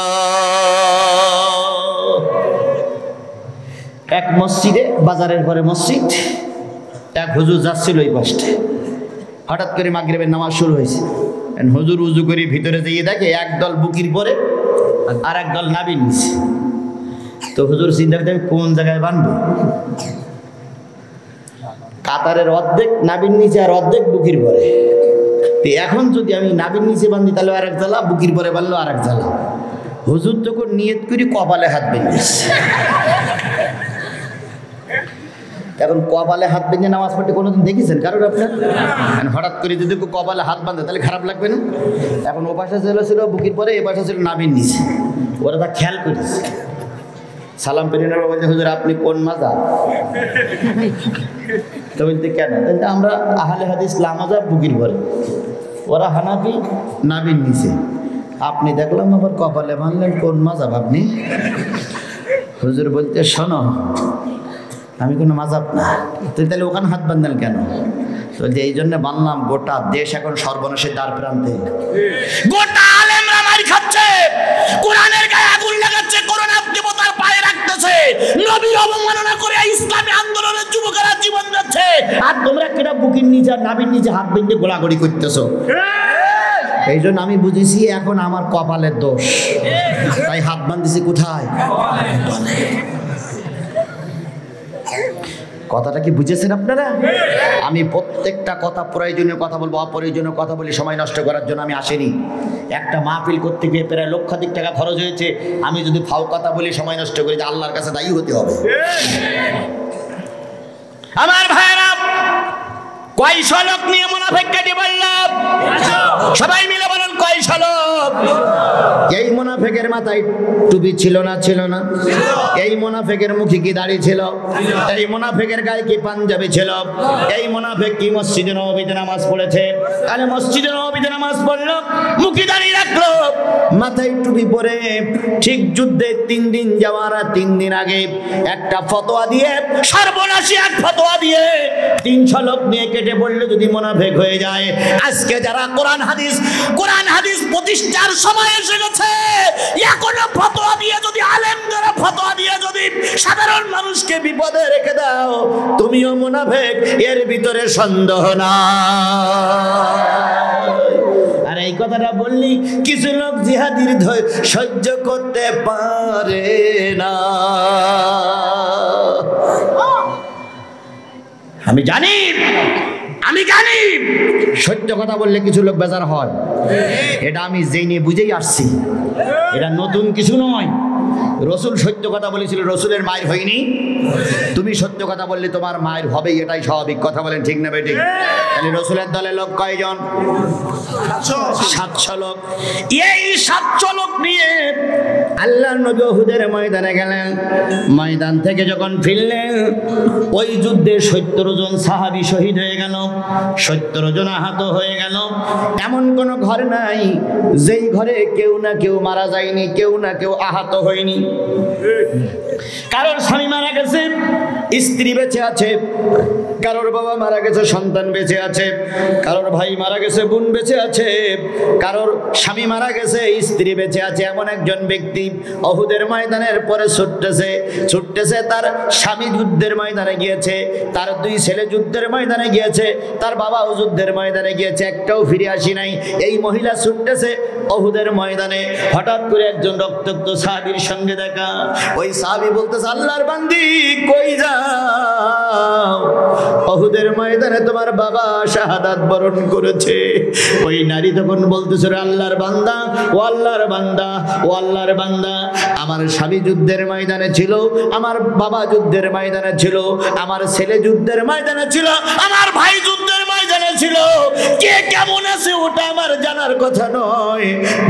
এক মসজিদে, বাজারের পরে মসজিদ, এক হুজুর যাচ্ছিল এই পাশে। হঠাৎ করে মাগরিবের নামাজ শুরু হয়েছে। হুজুর উজু করে ভিতরে যেয়ে দেখে একদল বুকির পরে আর একদল নাবির নিচে। তো হুজুর চিন্তা করতে, আমি কোন জায়গায় বানবো? কাতারের অর্ধেক নাবির নিচে আর অর্ধেক বুকির পরে। তো এখন যদি আমি নাবির নিচে বান্ধি তাহলে আরেক জ্বালা, বুকির পরে বানলো আরেক জ্বালা। হুজুর তখন নিয়ত করি কপালে হাত বেঁধেছে। এখন কপালে হাত বেঁধে নামাজ পড়তে কোনোদিন দেখেছেন কারোর আপনার? হঠাৎ করে যদি কপালে হাত বাঁধে তাহলে খারাপ লাগবে না? এখন ও পাশে ছিল বুকির পরে, এ পাশে ছিল নাবির নিচে। ওরা তা খেয়াল করেছে। সালাম পেরিয়ে বলছে, হুজুর আপনি কোন মাযহাব? তো বলতে কেন? আমরা আহলে হাদিস লামাযাব বুকির পরে, ওরা হানাফি নাবির নিচে। আপনি দেখলাম আবার কপালে বাঁধলেন, কোন মাযহাব আপনি? হুজুর বলতে, শোনো আমি কোনো মাযহাব না। তুই তাহলে ওখানে হাত বাঁধলেন কেন? তো এই জন্য বানলাম, গোটা দেশ এখন সর্বনাশের দ্বার প্রান্তে। গোটা আলেমরা মার খাচ্ছে, কোরআনের গায়ে আগুন লাগাচ্ছে, করোনা দেবতার পায়ে রাখতেছে, নবীর অবমাননা করে ইসলামী আন্দোলনের যুবকেরা জীবন যাচ্ছে। আর তোমরা কেটা বুকির নিচে আর নাবির নিচে হাত বেঁধে গোলাগড়ি করতেছো। এই জন্য আমি বুঝেছি এখন আমার কপালের দোষ, তাই হাত বাঁধতেছি কোথায়? কপালে। কথাটা কি বুঝেছেন আপনারা? আমি প্রত্যেকটা কথা প্রয়োজনীয় কথা বলবো, অপ্রয়োজনীয় কথা বলি সময় নষ্ট করার জন্য আমি আসেনি। একটা মাহফিল করতে গিয়ে প্রায় লক্ষাধিক টাকা খরচ হয়েছে। আমি যদি ফাও কথা বলি, সময় নষ্ট করি, যে আল্লাহর কাছে দায়ী হতে হবে। আমার ভাইরা, কয় শলক নিয়ে মুনাফিক কেটে বললাম? সবাই মিলে বলুন, কয় শলক? এই মুনাফিকের মাথায় টুপি ছিল না? ছিল না? এই মুনাফিকের মুখে কি দাড়ি ছিল? এই মুনাফিকের গায়ে কি পাঞ্জাবি ছিল? এই মুনাফিক কি মসজিদে নববীতে নামাজ পড়েছে? আরে মসজিদে নববীতে নামাজ পড়লো, মুখে দাড়ি রাখলো, মাথায় টুপি পরে, ঠিক যুদ্ধে 3 দিন যাওয়ার 3 দিন আগে একটা ফতোয়া দিয়ে, সর্বনাশী এক ফতোয়া দিয়ে 300 লোক নিয়ে কেটে বললো যদি মুনাফিক হয়ে যায়। আজকে যারা কোরআন হাদিস প্রতিষ্ঠার সময় এসে গেছে, এখনো ফতোয়া দিয়ে যদি, আলেমদের ফতোয়া দিয়ে যদি সাধারণ মানুষকে বিপদে রেখে দাও, তুমিও মুনাফিক, এর ভিতরে সন্দেহ না। আর এই কথাটা বললি কিছু লোক জিহাদির সহ্য করতে পারে না। আমি জানি সত্য কথা বললে কিছু লোক বেজার হয়। এটা আমি জেনে বুঝেই আসছি, এটা নতুন কিছু নয়। রসুল সত্য কথা বলেছিল, রসুলের মায়ের হয়নি। তুমি সত্য কথা বললে তোমার মায়ের হবেই, এটাই স্বাভাবিক। কথা বলেন ঠিক না বেঠিক? তাহলে রসুলের দলে লোক কয়জন? 700 লোক। এই 700 লোক নিয়ে আল্লাহর নবী উহুদের ময়দানে গেলেন। ময়দান থেকে যখন ফিরলেন, ওই যুদ্ধে 70 জন সাহাবী শহীদ হয়ে গেল, 70 জন আহত হয়ে গেল। এমন কোন ঘর নাই যেই ঘরে কেউ না কেউ মারা যায়নি, কেউ না কেউ আহত হয়নি। কারোর স্বামী মারা গেছে, স্ত্রী বেঁচে আছে। কারোর বাবা মারা গেছে, সন্তান বেঁচে আছে। কারোর ভাই মারা গেছে, বোন বেঁচে আছে। কারোর স্বামী মারা গেছে, স্ত্রী বেঁচে আছে। এমন একজন ব্যক্তি উহুদের ময়দানের পরে ছুটতেছে। তার স্বামী যুদ্ধের ময়দানে গিয়েছে, তার 2 ছেলে যুদ্ধের ময়দানে গিয়েছে, তার বাবাও যুদ্ধের ময়দানে গিয়েছে, একটাও ফিরে আসি নাই। এই মহিলা ছুটতেছে উহুদের ময়দানে। হঠাৎ করে একজন রক্তাক্ত সাহাবীর সঙ্গে দেখা। ওই সাহাবী বলতেছে, আল্লাহর বান্দি কই যাও? দাও, উহুদের ময়দানে তোমার বাবা শাহাদাত বরণ করেছে। ওই নারী তখন বলতেছে, আল্লাহর বান্দা, ও আল্লাহর বান্দা, ও আল্লাহর বান্দা, আমার স্বামী যুদ্ধের ময়দানে ছিল, আমার বাবা যুদ্ধের ময়দানে ছিল, আমার ছেলে যুদ্ধের ময়দানে ছিল, আমার ভাই যুদ্ধের ময়দানে ছিল। কে কেমন আছে ওটা আমার জানার কথা নয়,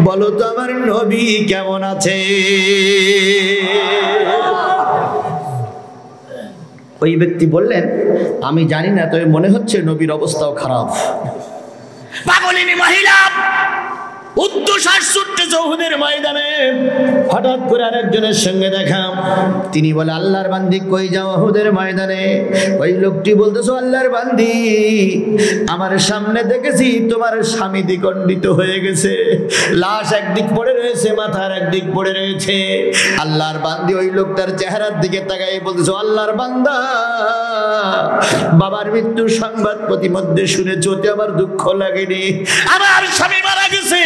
বলো তো আমার নবী কেমন আছে। ওই ব্যক্তি বললেন, আমি জানি না, তবে মনে হচ্ছে নবীর অবস্থাও খারাপ। পাগলিনী মহিলা উদ্দশ্বাস ছুটতেছে উহুদের ময়দানে। হঠাৎ করে আরেকজনের সঙ্গে দেখা, তিনি বলে, আল্লাহর বান্দি কই যাও উহুদের ময়দানে? ওই লোকটি বলতেছে, আল্লাহর বান্দি, আমার সামনে দেখেছি তোমার স্বামী দ্বিখণ্ডিত হয়ে গেছে, লাশ একদিক পড়ে রয়েছে, মাথার একদিক পড়ে রয়েছে। আল্লাহর বান্দি ওই লোকটার চেহারার দিকে তাকাই বলতেছে, আল্লাহর বান্দা, বাবার মৃত্যুর সংবাদ প্রতিমধ্যে শুনেছ, ওতে আমার দুঃখ লাগেনি। আমার স্বামী মারা গেছে,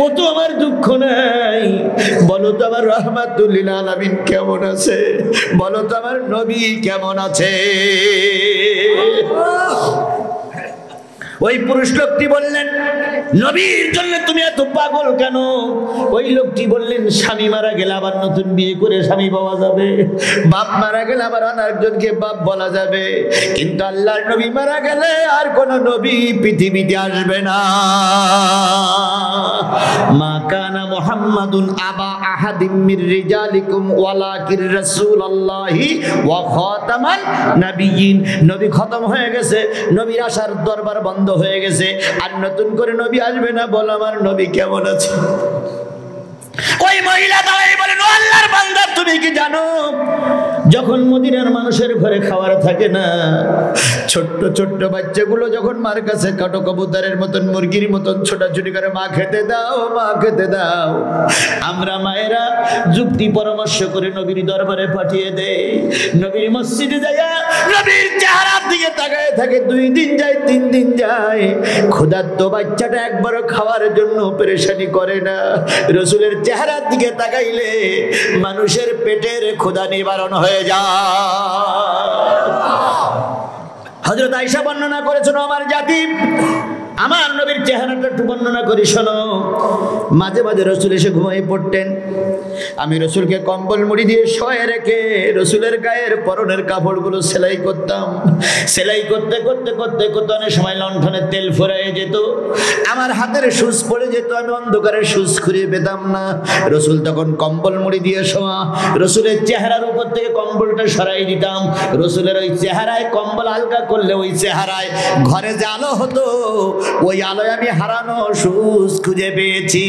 ও তো আমার দুঃখ নাই। বলো তো আমার রাহমাতুল লিল আলামিন কেমন আছে, বলো তো আমার নবী কেমন আছে। ওই পুরুষ লোকটি বললেন, নবীর জন্য তুমি এত পাগল কেন? ওই লোকটি বললেন, স্বামী মারা গেলে আবার নতুন বিয়ে করে স্বামী পাওয়া যাবে, বাপ মারা গেলে আবার আরেকজনকে বাপ বলা যাবে, কিন্তু আল্লাহর নবী মারা গেলে আর কোন নবী পৃথিবীতে আসবে না। মা কানা মুহাম্মাদুন আবা আহাদিম মির রিজালিকুম ওয়ালাকির রাসূলুল্লাহি ওয়া খাতামান নাবিয়িন। নবী খতম হয়ে গেছে, নবীর আসার দরবার বন্ধ হয়ে গেছে, আর নতুন করে নবী আসবে না। বল আমার নবী কেমন আছে? ওই মহিলা দাঁড়াই বলেন, ও আল্লাহর বান্দা, তুমি কি জানো, যখন মদিনার মানুষের ঘরে খাবার থাকে না, ছোট্ট ছোট্ট বাচ্চাগুলো যখন মার কাছে কাটো কবুতরের মতন, মুরগির মতন ছোটাছুটি করে, মা খেতে দাও, মা খেতে দাও, আমরা মায়েরা যুক্তি পরামর্শ করে নবীর দরবারে পাঠিয়ে দেই। নবীর মসজিদে যায়, নবীর চেহারার দিকে তাকায় থাকে, 2 দিন যায়, 3 দিন যায়, ক্ষুধার্ত বাচ্চাটা একবারও খাওয়ার জন্য পেরেশানি করে না। রাসূলের চেহারার দিকে তাকাইলে মানুষের পেটের ক্ষুধা নিবারণ হয়ে যায়। হযরত আয়েশা বর্ণনা করেছেন, আমার জাতি, আমার নবীর চেহারাটা একটু বর্ণনা করি শোনো। মাঝে মাঝে রাসূল এসে ঘুমিয়ে পড়তেন, আমি রাসূলকে কম্বল মুড়ি দিয়ে শোয়ে রেখে রাসূলের গায়ের পরনের কাপড়গুলো সেলাই করতাম। সেলাই করতে করতে করতে করতে অনেক সময় লণ্ঠনের তেল ফুরিয়ে যেত, আমার হাতের সুচ পড়ে যেত, আমি অন্ধকারে সুচ খুঁজে পেতাম না। রাসূল তখন কম্বল মুড়ি দিয়ে শোয়া, রাসূলের চেহারার উপর থেকে কম্বলটা সরাই দিতাম। রাসূলের ওই চেহারায় কম্বল হালকা করলে ওই চেহারায় ঘরে যে আলো হতো, ওই আলোয় আমি হারানো সুচ খুঁজে পেয়েছি।